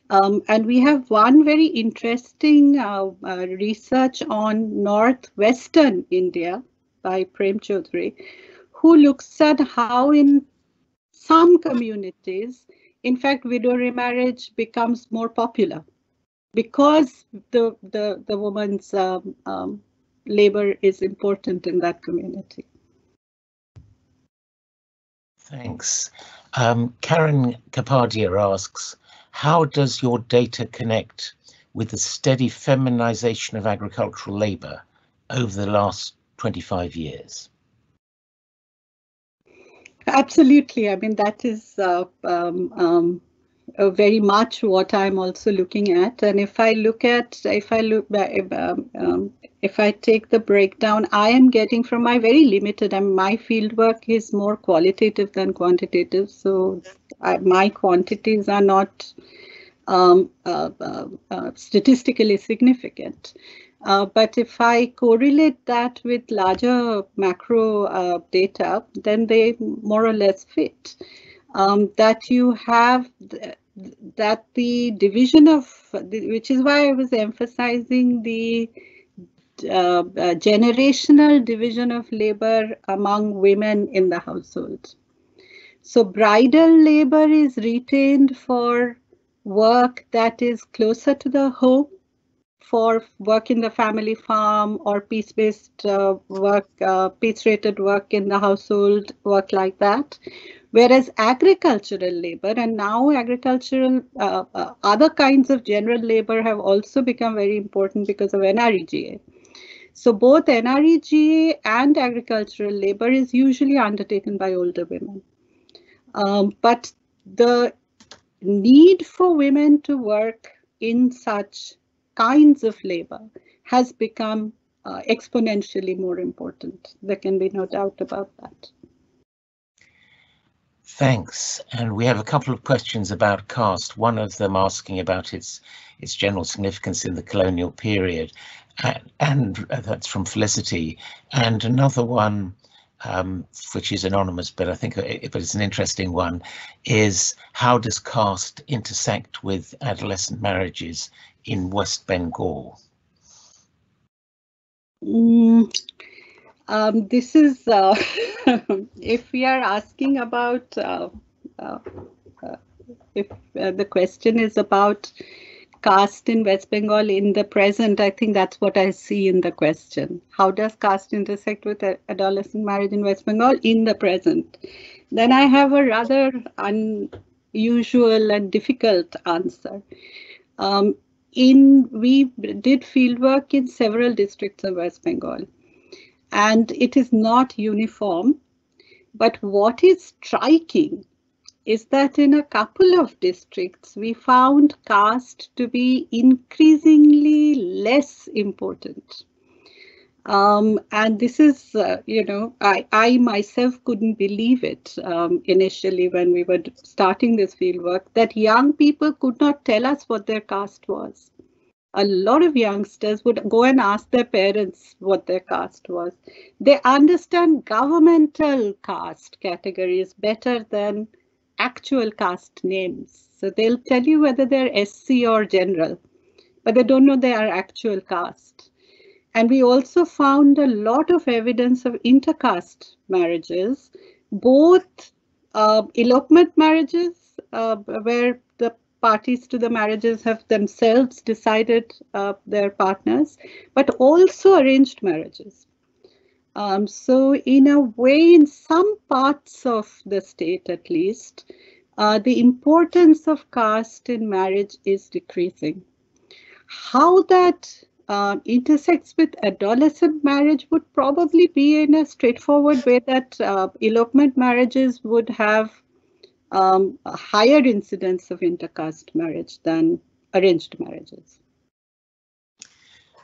And we have one very interesting research on northwestern India by Prem Chaudhary, who looks at how in some communities, in fact, widow remarriage becomes more popular because the woman's labor is important in that community. Thanks. Karen Kapadia asks, how does your data connect with the steady feminization of agricultural labor over the last 25 years? Absolutely. I mean, that is very much what I'm also looking at. And if I take the breakdown, I am getting from my very limited, and my fieldwork is more qualitative than quantitative. So my quantities are not statistically significant. But if I correlate that with larger macro data, then they more or less fit. That you have that the division of, which is why I was emphasizing the generational division of labor among women in the household. So bridal labor is retained for work that is closer to the home, for work in the family farm or piece-based work, piece-rated work in the household, work like that. Whereas agricultural labor, and now agricultural, other kinds of general labor have also become very important because of NREGA. So both NREGA and agricultural labor is usually undertaken by older women. But the need for women to work in such kinds of labor has become exponentially more important. There can be no doubt about that. Thanks. And we have a couple of questions about caste, one of them asking about its general significance in the colonial period, and that's from Felicity, and another one which is anonymous, but I think it's an interesting one, is how does caste intersect with adolescent marriages in West Bengal? This is, if we are asking about, if the question is about caste in West Bengal in the present, I think that's what I see in the question. How does caste intersect with adolescent marriage in West Bengal in the present? Then I have a rather unusual and difficult answer. We did fieldwork in several districts of West Bengal, and it is not uniform. But what is striking is that in a couple of districts, we found caste to be increasingly less important. And this is, I myself couldn't believe it initially when we were starting this fieldwork, that young people could not tell us what their caste was. A lot of youngsters would go and ask their parents what their caste was. They understand governmental caste categories better than actual caste names. So they'll tell you whether they're SC or general, but they don't know their actual caste. And we also found a lot of evidence of intercaste marriages, both elopement marriages, where the parties to the marriages have themselves decided their partners, but also arranged marriages. So in a way, in some parts of the state at least, the importance of caste in marriage is decreasing. How that intersects with adolescent marriage would probably be in a straightforward way that elopement marriages would have a higher incidence of intercaste marriage than arranged marriages.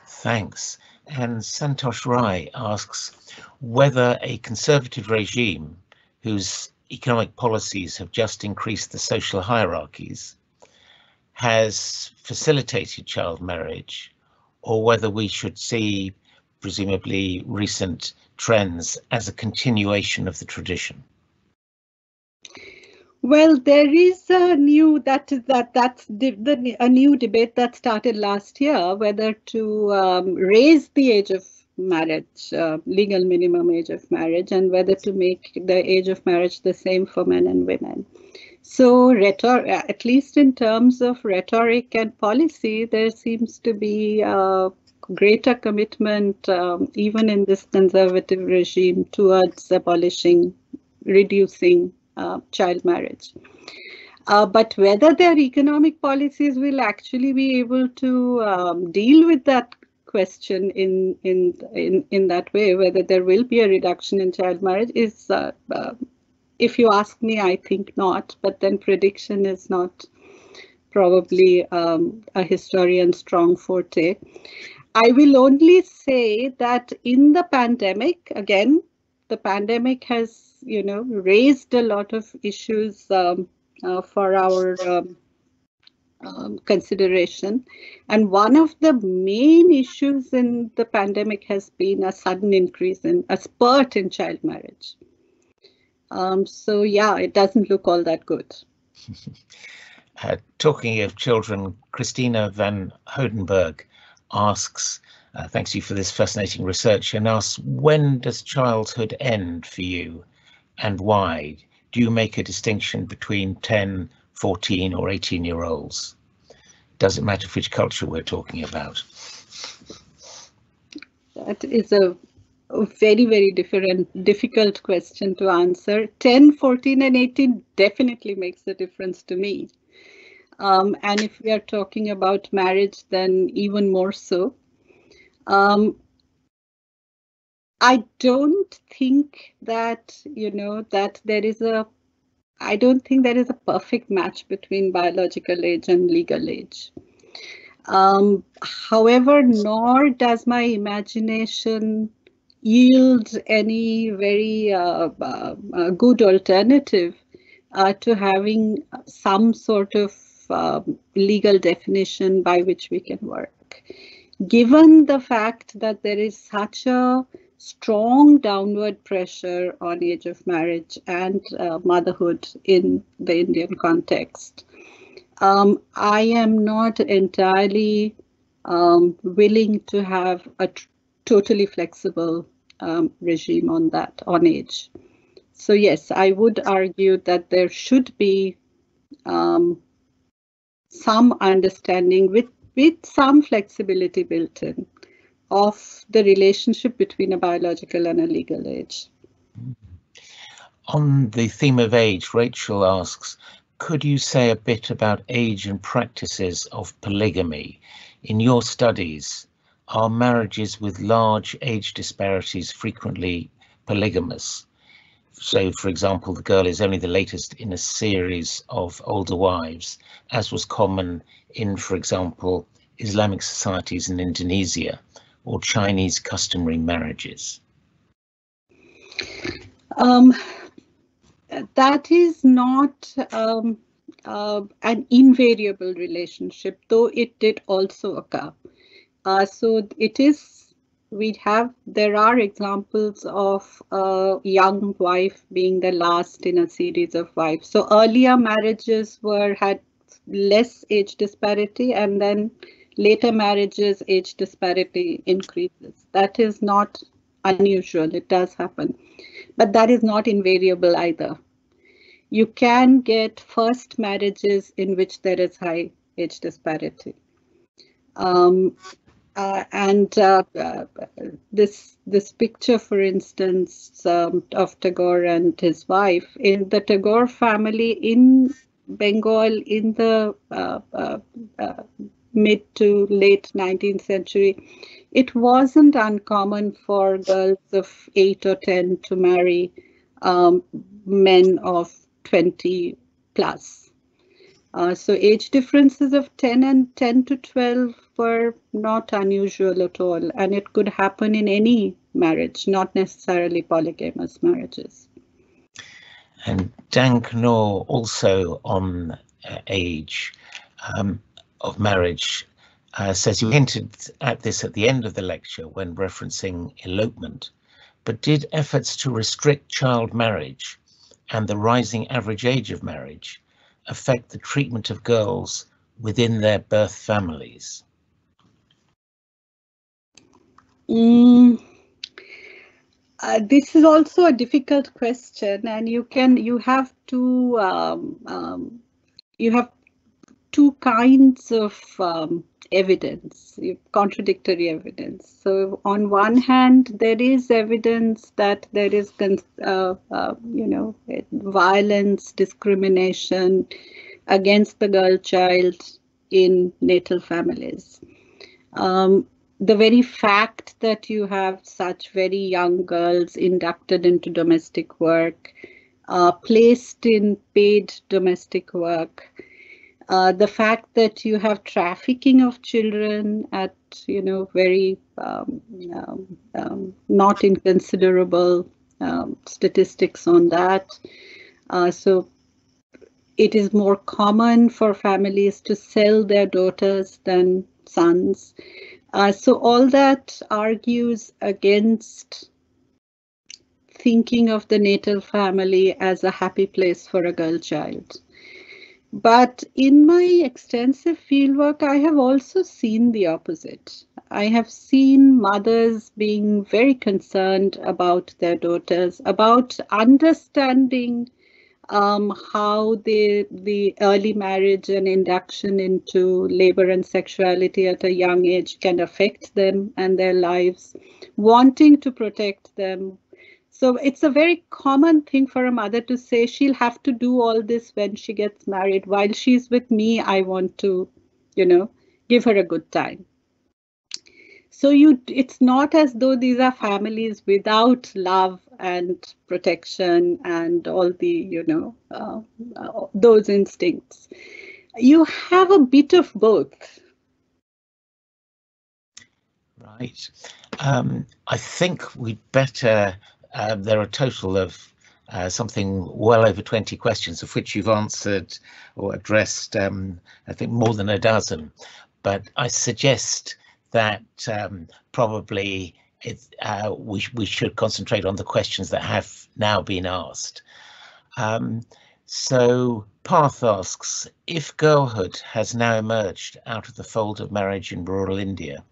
Thanks. And Santosh Rai asks whether a conservative regime whose economic policies have just increased the social hierarchies has facilitated child marriage, or whether we should see presumably recent trends as a continuation of the tradition. Well, there is a new a new debate that started last year whether to raise the age of marriage, legal minimum age of marriage, and whether to make the age of marriage the same for men and women. So, at least in terms of rhetoric and policy, there seems to be a greater commitment, even in this conservative regime, towards reducing child marriage. But whether their economic policies will actually be able to deal with that question in that way, whether there will be a reduction in child marriage, is, if you ask me, I think not. But then prediction is not probably a historian's strong forte. I will only say that in the pandemic, again, the pandemic has raised a lot of issues for our consideration. And one of the main issues in the pandemic has been a sudden increase in a spurt in child marriage. So yeah, it doesn't look all that good. Talking of children, Christina van Hodenberg asks, thanks you for this fascinating research, and asks, when does childhood end for you and why? Do you make a distinction between 10, 14 or 18-year-olds? Does it matter which culture we're talking about? That is a very, very difficult question to answer. 10, 14 and 18 definitely makes a difference to me. And if we are talking about marriage, then even more so. I don't think that, that there is I don't think there is a perfect match between biological age and legal age. However, nor does my imagination yield any very good alternative to having some sort of legal definition by which we can work. Given the fact that there is such a strong downward pressure on age of marriage and motherhood in the Indian context, I am not entirely willing to have a totally flexible regime on age. So yes, I would argue that there should be some understanding with some flexibility built in of the relationship between a biological and a legal age. On the theme of age, Rachel asks, could you say a bit about age and practices of polygamy? In your studies, are marriages with large age disparities frequently polygamous? So, for example, the girl is only the latest in a series of older wives, as was common in, for example, Islamic societies in Indonesia or Chinese customary marriages. That is not an invariable relationship, though it did also occur. So it is, there are examples of a young wife being the last in a series of wives. So earlier marriages had less age disparity, and then later marriages age disparity increases. That is not unusual, it does happen. But that is not invariable either. You can get first marriages in which there is high age disparity. This picture, for instance, of Tagore and his wife, in the Tagore family in Bengal in the mid to late 19th century, it wasn't uncommon for girls of 8 or 10 to marry men of 20 plus. So age differences of 10 to 12 were not unusual at all, and it could happen in any marriage, not necessarily polygamous marriages. And Dan Knorr also on age of marriage says you hinted at this at the end of the lecture when referencing elopement, but did efforts to restrict child marriage and the rising average age of marriage affect the treatment of girls within their birth families? This is also a difficult question, and you have two kinds of evidence, contradictory evidence. So on one hand, there is evidence that there is violence, discrimination against the girl child in natal families. The very fact that you have such very young girls inducted into domestic work, placed in paid domestic work, the fact that you have trafficking of children at very not inconsiderable statistics on that. So it is more common for families to sell their daughters than sons. So all that argues against thinking of the natal family as a happy place for a girl child. But in my extensive fieldwork, I have also seen the opposite. I have seen mothers being very concerned about their daughters, about understanding how the early marriage and induction into labor and sexuality at a young age can affect them and their lives, wanting to protect them. So it's a very common thing for a mother to say she'll have to do all this when she gets married. While she's with me, I want to, give her a good time. So it's not as though these are families without love and protection and all the, those instincts. You have a bit of both. Right. I think we'd better, there are a total of something well over 20 questions, of which you've answered or addressed, I think, more than a dozen. But I suggest that probably we should concentrate on the questions that have now been asked. So Path asks, if girlhood has now emerged out of the fold of marriage in rural India,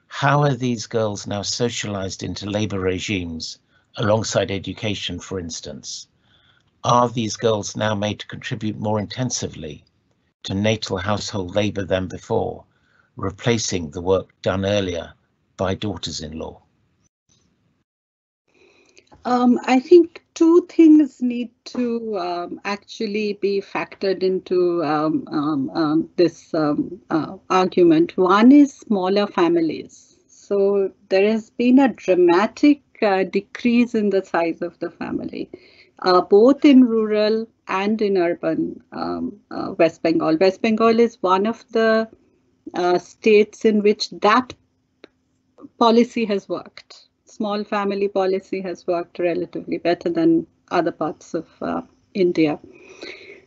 how are these girls now socialized into labor regimes alongside education, for instance? Are these girls now made to contribute more intensively to natal household labor than before, replacing the work done earlier by daughters-in-law? I think two things need to actually be factored into this argument. One is smaller families. So there has been a dramatic decrease in the size of the family, both in rural and in urban West Bengal. West Bengal is one of the states in which that policy has worked. Small family policy has worked relatively better than other parts of India.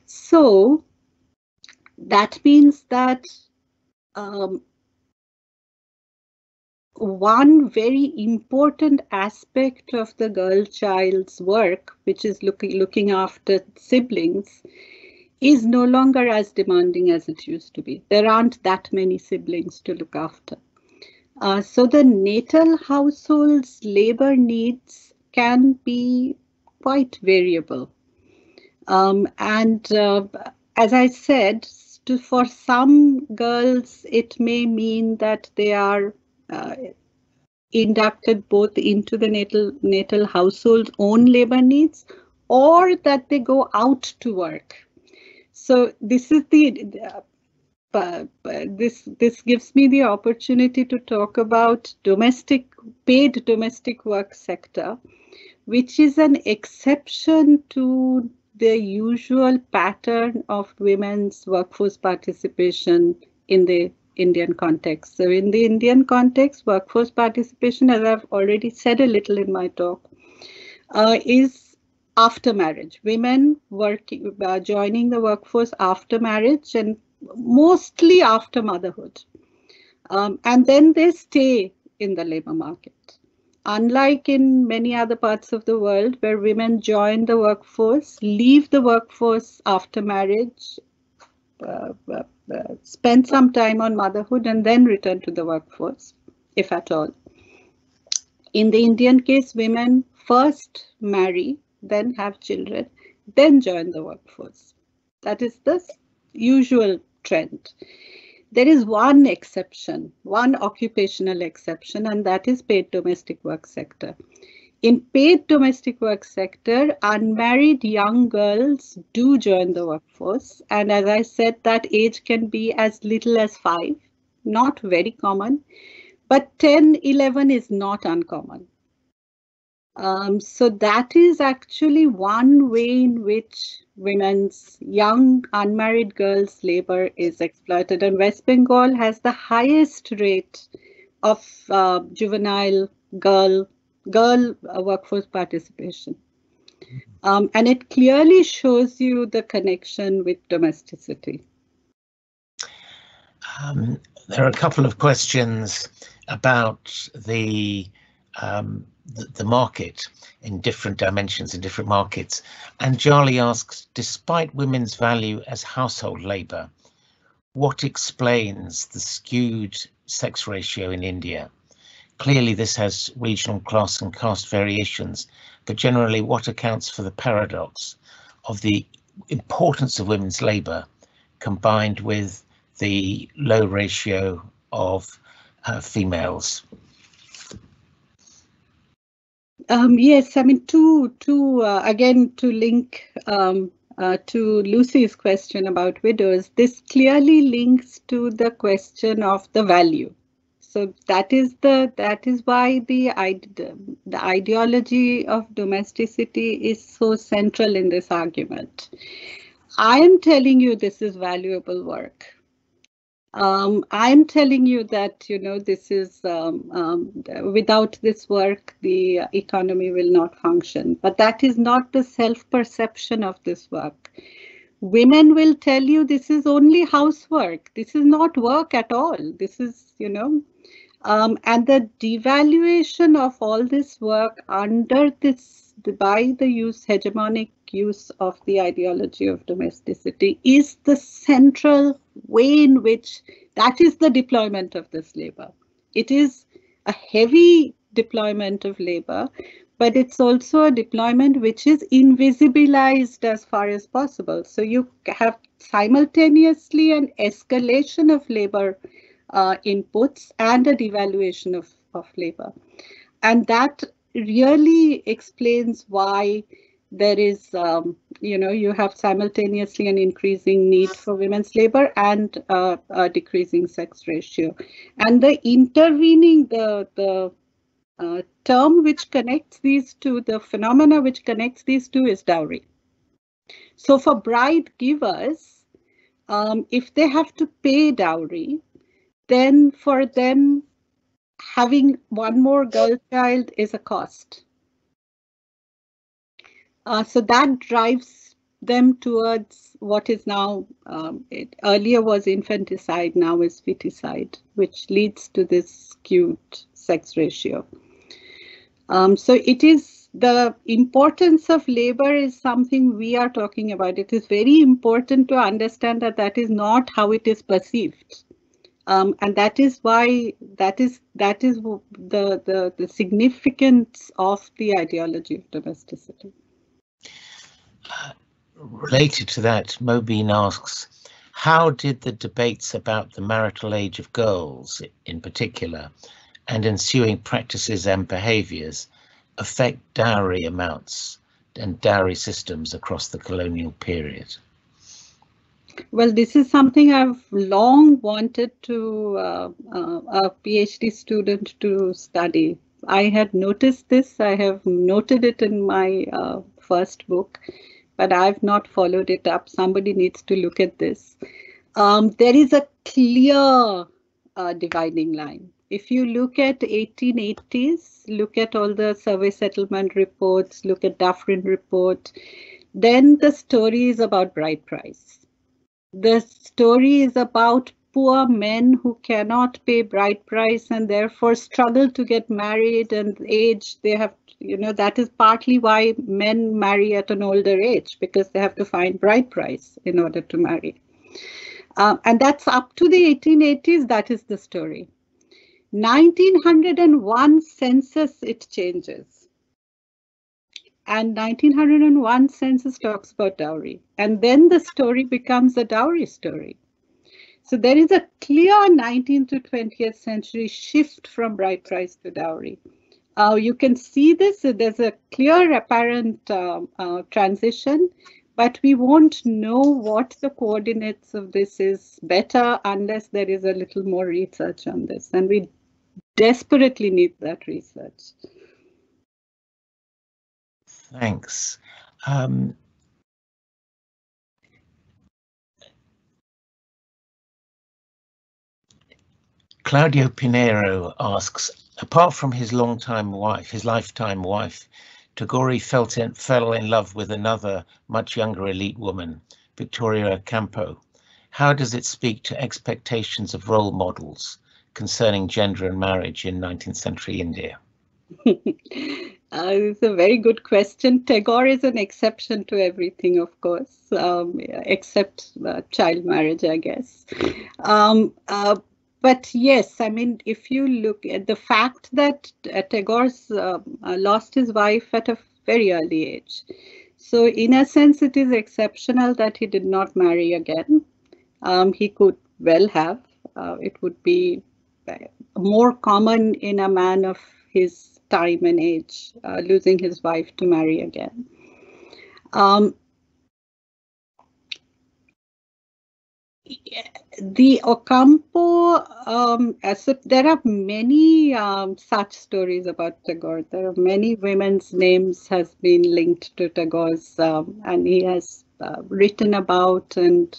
So that means that one very important aspect of the girl child's work, which is looking after siblings, is no longer as demanding as it used to be. There aren't that many siblings to look after. So the natal household's labor needs can be quite variable. As I said, for some girls, it may mean that they are inducted both into the natal household's own labor needs, or that they go out to work. So this is this gives me the opportunity to talk about paid domestic work sector, which is an exception to the usual pattern of women's workforce participation in the Indian context. So in the Indian context, workforce participation, as I've already said a little in my talk, is after marriage. Women joining the workforce after marriage and mostly after motherhood. And then they stay in the labor market. Unlike in many other parts of the world where women join the workforce, leave the workforce after marriage, spend some time on motherhood and then return to the workforce, if at all. In the Indian case, women first marry, then have children, then join the workforce. That is the usual trend. There is one exception, one occupational exception, and that is paid domestic work sector. In paid domestic work sector, unmarried young girls do join the workforce. And as I said, that age can be as little as 5, not very common, but 10, 11 is not uncommon. So that is actually one way in which women's young unmarried girls' labor is exploited. And West Bengal has the highest rate of juvenile girl workforce participation. And it clearly shows you the connection with domesticity. There are a couple of questions about the market in different dimensions in different markets. And Charlie asks, despite women's value as household labour, what explains the skewed sex ratio in India? Clearly this has regional class and caste variations, but generally what accounts for the paradox of the importance of women's labour combined with the low ratio of females? Yes, I mean, again, to link to Lucy's question about widows, this clearly links to the question of the value. So that is why the ideology of domesticity is so central in this argument. I am telling you this is valuable work. I'm telling you that, this is, without this work, the economy will not function. But that is not the self-perception of this work. Women will tell you this is only housework. This is not work at all. This is, and the devaluation of all this work under this, by the hegemonic use of the ideology of domesticity is the central way in which that is the deployment of this labor. It is a heavy deployment of labor, but it's also a deployment which is invisibilized as far as possible. So you have simultaneously an escalation of labor inputs and a devaluation of labor. And that really explains why there is, you have simultaneously an increasing need for women's labor and a decreasing sex ratio. And the intervening, the term which connects these two, the phenomena which connects these two is dowry. So for bride givers, if they have to pay dowry, then for them, having one more girl child is a cost. So that drives them towards what is now, earlier was infanticide, now is feticide, which leads to this skewed sex ratio. So it is the importance of labor is something we are talking about. It is very important to understand that that is not how it is perceived. And that is why that is the significance of the ideology of domesticity. Related to that, Mobeen asks, how did the debates about the marital age of girls in particular and ensuing practices and behaviours affect dowry amounts and dowry systems across the colonial period? Well, this is something I've long wanted to a PhD student to study. I had noticed this. I have noted it in my first book, but I've not followed it up. Somebody needs to look at this. There is a clear dividing line. If you look at 1880s, look at all the survey settlement reports, look at Dufferin report, then the story is about bride price. The story is about poor men who cannot pay bride price and therefore struggle to get married, and age they have, that is partly why men marry at an older age, because they have to find bride price in order to marry. And that's up to the 1880s, that is the story. 1901 census, it changes. And 1901 census talks about dowry. And then the story becomes a dowry story. So there is a clear 19th to 20th century shift from bride price to dowry. You can see this, there's a clear apparent transition, but we won't know what the coordinates of this is better unless there is a little more research on this. And we desperately need that research. Thanks. Claudio Pinero asks, apart from his lifetime wife, Tagore fell in love with another much younger elite woman, Victoria Campo. How does it speak to expectations of role models concerning gender and marriage in 19th century India? It's a very good question. Tagore is an exception to everything, of course, except child marriage, I guess. But yes, I mean, if you look at the fact that Tagore's lost his wife at a very early age. So in a sense, it is exceptional that he did not marry again. He could well have. It would be more common in a man of his time and age, losing his wife to marry again. The Ocampo, there are many such stories about Tagore. There are many women's names has been linked to Tagore's, and he has written about, and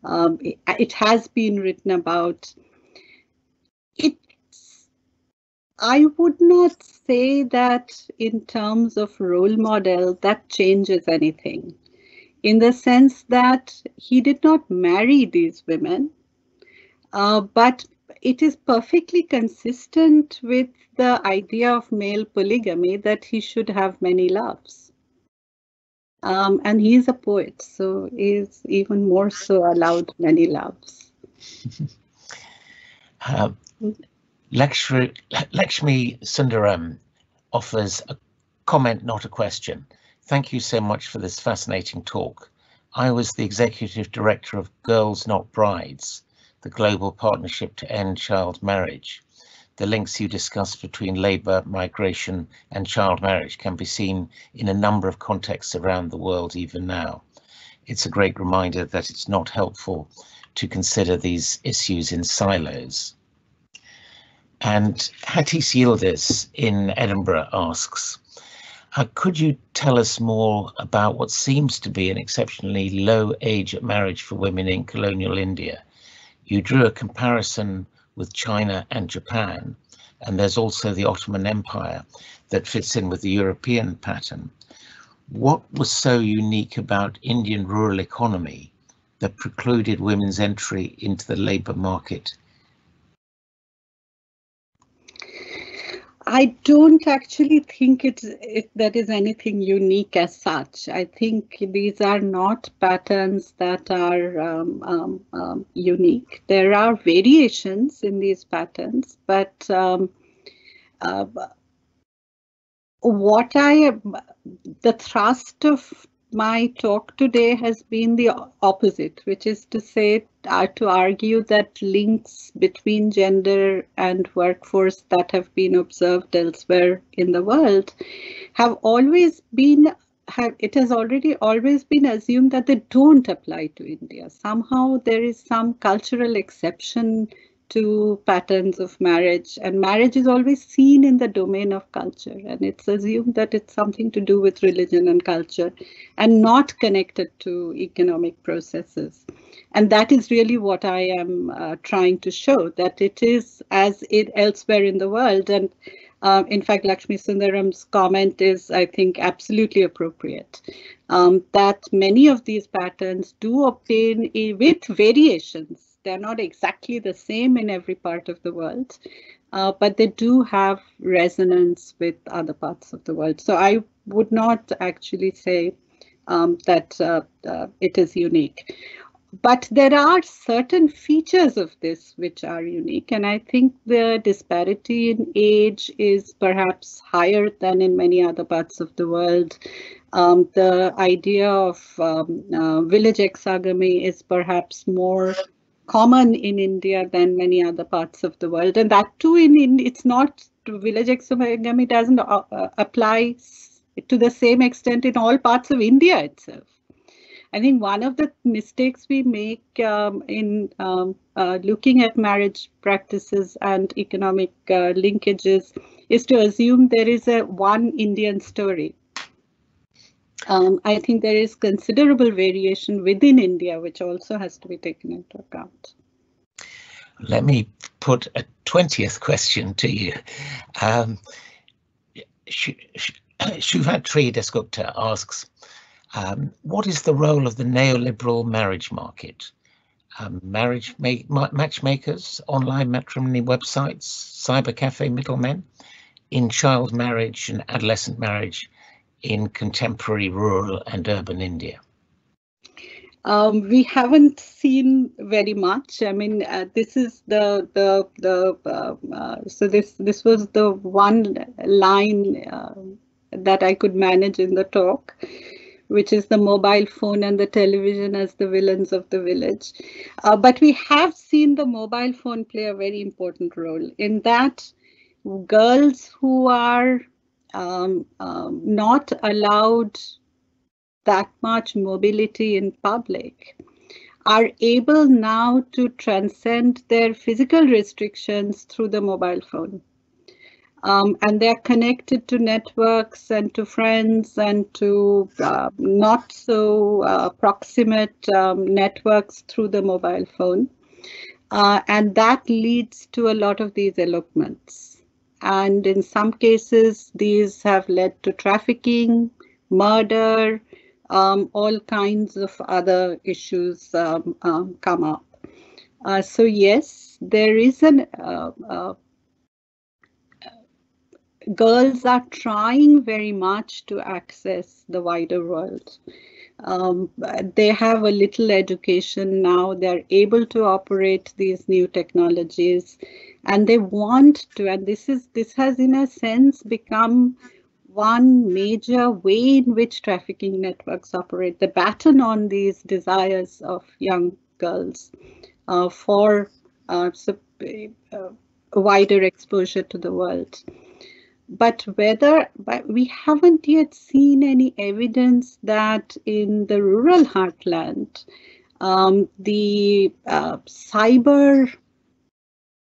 it has been written about. I would not say that in terms of role model that changes anything, in the sense that he did not marry these women, but it is perfectly consistent with the idea of male polygamy that he should have many loves. And he is a poet, so he is even more so allowed many loves. Lakshmi Sundaram offers a comment, not a question. Thank you so much for this fascinating talk. I was the executive director of Girls Not Brides, the global partnership to end child marriage. The links you discussed between labour, migration and child marriage can be seen in a number of contexts around the world even now. It's a great reminder that it's not helpful to consider these issues in silos. And Hattis Yildiz in Edinburgh asks, could you tell us more about what seems to be an exceptionally low age at marriage for women in colonial India? You drew a comparison with China and Japan, and there's also the Ottoman Empire that fits in with the European pattern. What was so unique about Indian rural economy that precluded women's entry into the labour market? I don't actually think that is anything unique as such. I think these are not patterns that are unique. There are variations in these patterns, but the thrust of my talk today has been the opposite, which is to say, to argue that links between gender and workforce that have been observed elsewhere in the world have always been it has always been assumed that they don't apply to India. Somehow there is some cultural exception to patterns of marriage, and marriage is always seen in the domain of culture, and it's assumed that it's something to do with religion and culture and not connected to economic processes. And that is really what I am trying to show, that it is as it elsewhere in the world. And in fact, Lakshmi Sundaram's comment is, I think, absolutely appropriate, that many of these patterns do obtain with variations. They're not exactly the same in every part of the world, but they do have resonance with other parts of the world. So I would not actually say that it is unique. But there are certain features of this which are unique, and I think the disparity in age is perhaps higher than in many other parts of the world. The idea of village exogamy is perhaps more common in India than many other parts of the world, and that too it's not, village exogamy doesn't apply to the same extent in all parts of India itself. I think one of the mistakes we make in looking at marriage practices and economic linkages is to assume there is a one Indian story. I think there is considerable variation within India, which also has to be taken into account. Let me put a 20th question to you. Shuvatri Desgupta asks, what is the role of the neoliberal marriage market? Matchmakers, online matrimony websites, cyber cafe middlemen, in child marriage and adolescent marriage in contemporary rural and urban India? We haven't seen very much. I mean, this is so this was the one line that I could manage in the talk, which is the mobile phone and the television as the villains of the village. But we have seen the mobile phone play a very important role in that girls who are not allowed that much mobility in public are able now to transcend their physical restrictions through the mobile phone. And they're connected to networks and to friends and to not so proximate networks through the mobile phone. And that leads to a lot of these elopements. And in some cases, these have led to trafficking, murder, all kinds of other issues come up. So yes, there is girls are trying very much to access the wider world. They have a little education now, they're able to operate these new technologies, and they want to, and this has in a sense become one major way in which trafficking networks operate. The baton on these desires of young girls for wider exposure to the world. But we haven't yet seen any evidence that in the rural heartland, the cyber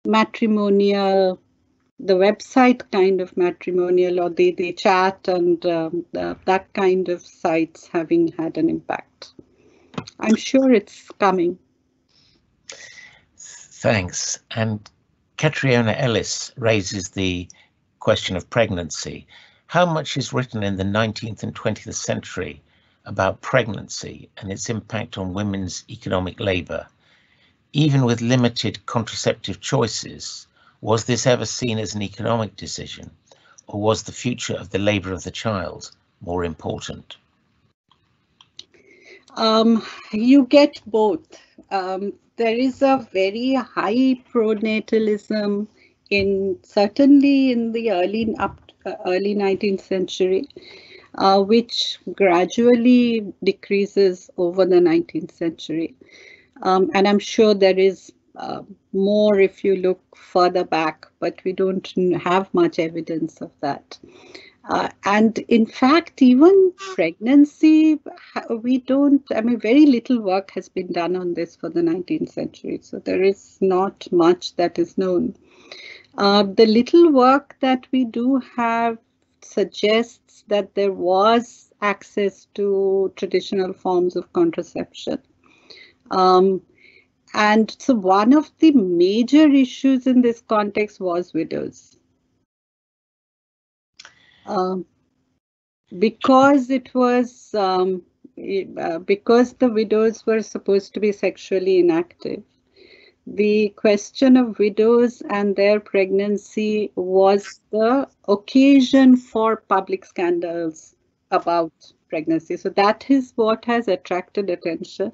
matrimonial, the website kind of matrimonial, or the chat and that kind of sites having had an impact. I'm sure it's coming. Thanks. And Catriona Ellis raises the question of pregnancy. How much is written in the 19th and 20th century about pregnancy and its impact on women's economic labour? Even with limited contraceptive choices, was this ever seen as an economic decision, or was the future of the labour of the child more important? You get both. There is a very high pronatalism certainly in the early 19th century, which gradually decreases over the 19th century. And I'm sure there is more if you look further back, but we don't have much evidence of that. And in fact, even pregnancy, we don't, I mean, very little work has been done on this for the 19th century. So there is not much that is known. The little work that we do have suggests that there was access to traditional forms of contraception. And so one of the major issues in this context was widows. Because it was because the widows were supposed to be sexually inactive, the question of widows and their pregnancy was the occasion for public scandals about pregnancy. So that is what has attracted attention.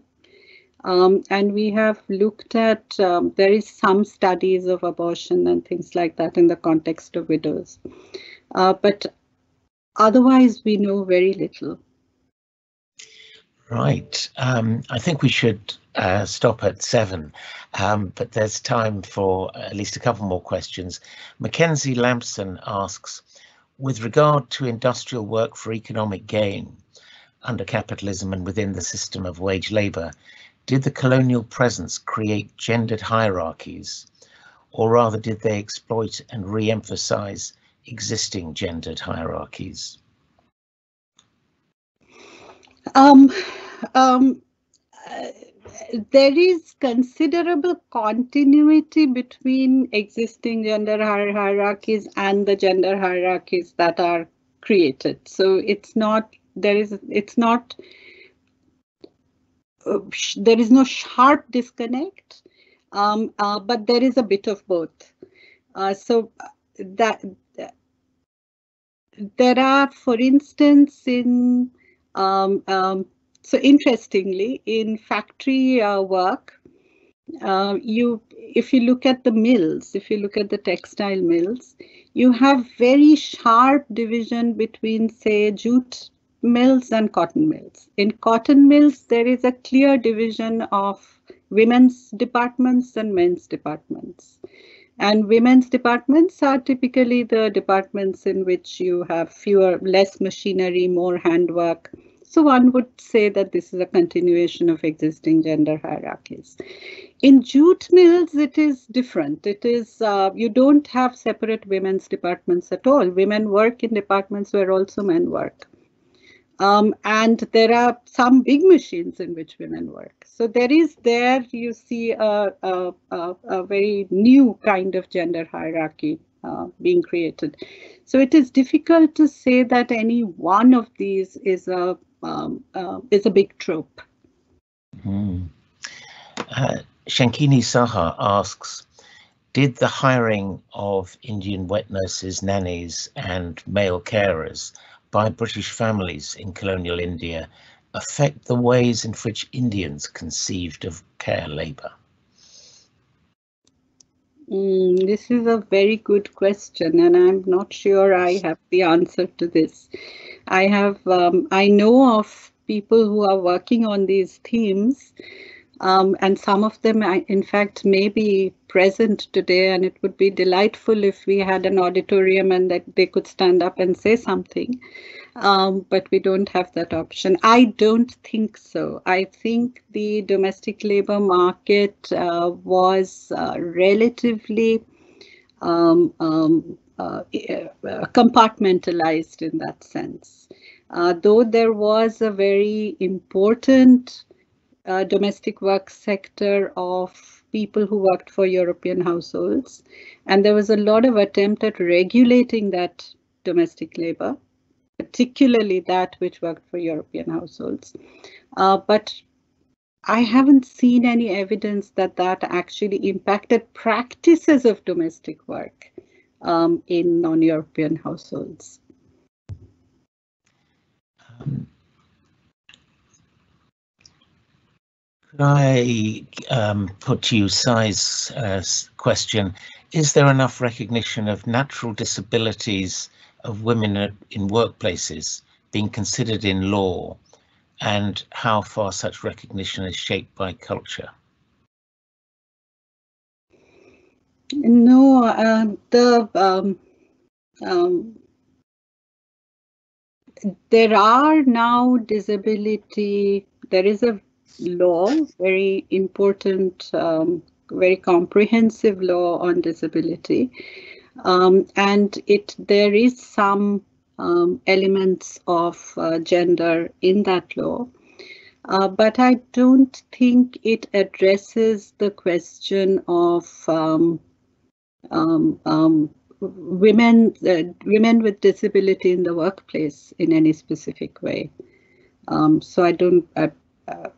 And we have looked at, there is some studies of abortion and things like that in the context of widows. But otherwise, we know very little. Right. I think we should stop at 7, but there's time for at least a couple more questions. Mackenzie Lampson asks, with regard to industrial work for economic gain under capitalism and within the system of wage labour, did the colonial presence create gendered hierarchies, or rather did they exploit and re-emphasise existing gendered hierarchies? There is considerable continuity between existing gender hierarchies and the gender hierarchies that are created. So it's not, there is no sharp disconnect, but there is a bit of both. So that there are, for instance, in so interestingly, in factory work, if you look at the mills, if you look at the textile mills, you have very sharp division between, say, jute mills and cotton mills. In cotton mills, there is a clear division of women's departments and men's departments. And women's departments are typically the departments in which you have less machinery, more handwork. So one would say that this is a continuation of existing gender hierarchies. In jute mills, it is different. It is, you don't have separate women's departments at all. Women work in departments where also men work. And there are some big machines in which women work. So you see a very new kind of gender hierarchy being created. So it is difficult to say that any one of these is a big trope. Shankini Saha asks, did the hiring of Indian wet nurses, nannies and male carers by British families in colonial India affect the ways in which Indians conceived of care labour? This is a very good question, and I'm not sure I have the answer to this. I know of people who are working on these themes, and some of them, in fact, may be present today, and it would be delightful if we had an auditorium and that they could stand up and say something. But we don't have that option. I don't think so. I think the domestic labor market was relatively compartmentalized in that sense. Though there was a very important domestic work sector of people who worked for European households, and there was a lot of attempt at regulating that domestic labor, particularly that which worked for European households. But I haven't seen any evidence that that actually impacted practices of domestic work in non-European households. Could I put to you Sai's question? Is there enough recognition of natural disabilities of women in workplaces being considered in law, and how far such recognition is shaped by culture? No, there are now there is a law, very important, very comprehensive law on disability. And there is some elements of gender in that law. But I don't think it addresses the question of women with disability in the workplace in any specific way. So I don't,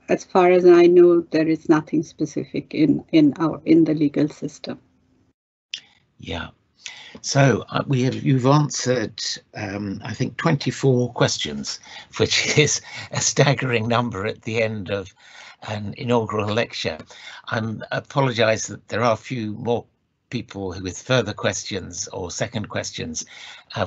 as far as I know, there is nothing specific in the legal system. Yeah. So you've answered, I think, 24 questions, which is a staggering number at the end of an inaugural lecture. I apologise that there are a few more people with further questions or second questions,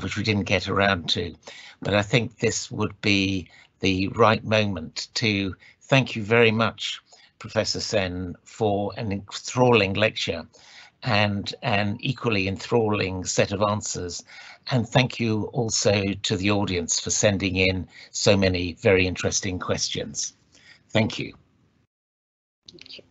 which we didn't get around to. But I think this would be the right moment to thank you very much, Professor Sen, for an enthralling lecture and an equally enthralling set of answers. And thank you also to the audience for sending in so many very interesting questions. Thank you. Thank you.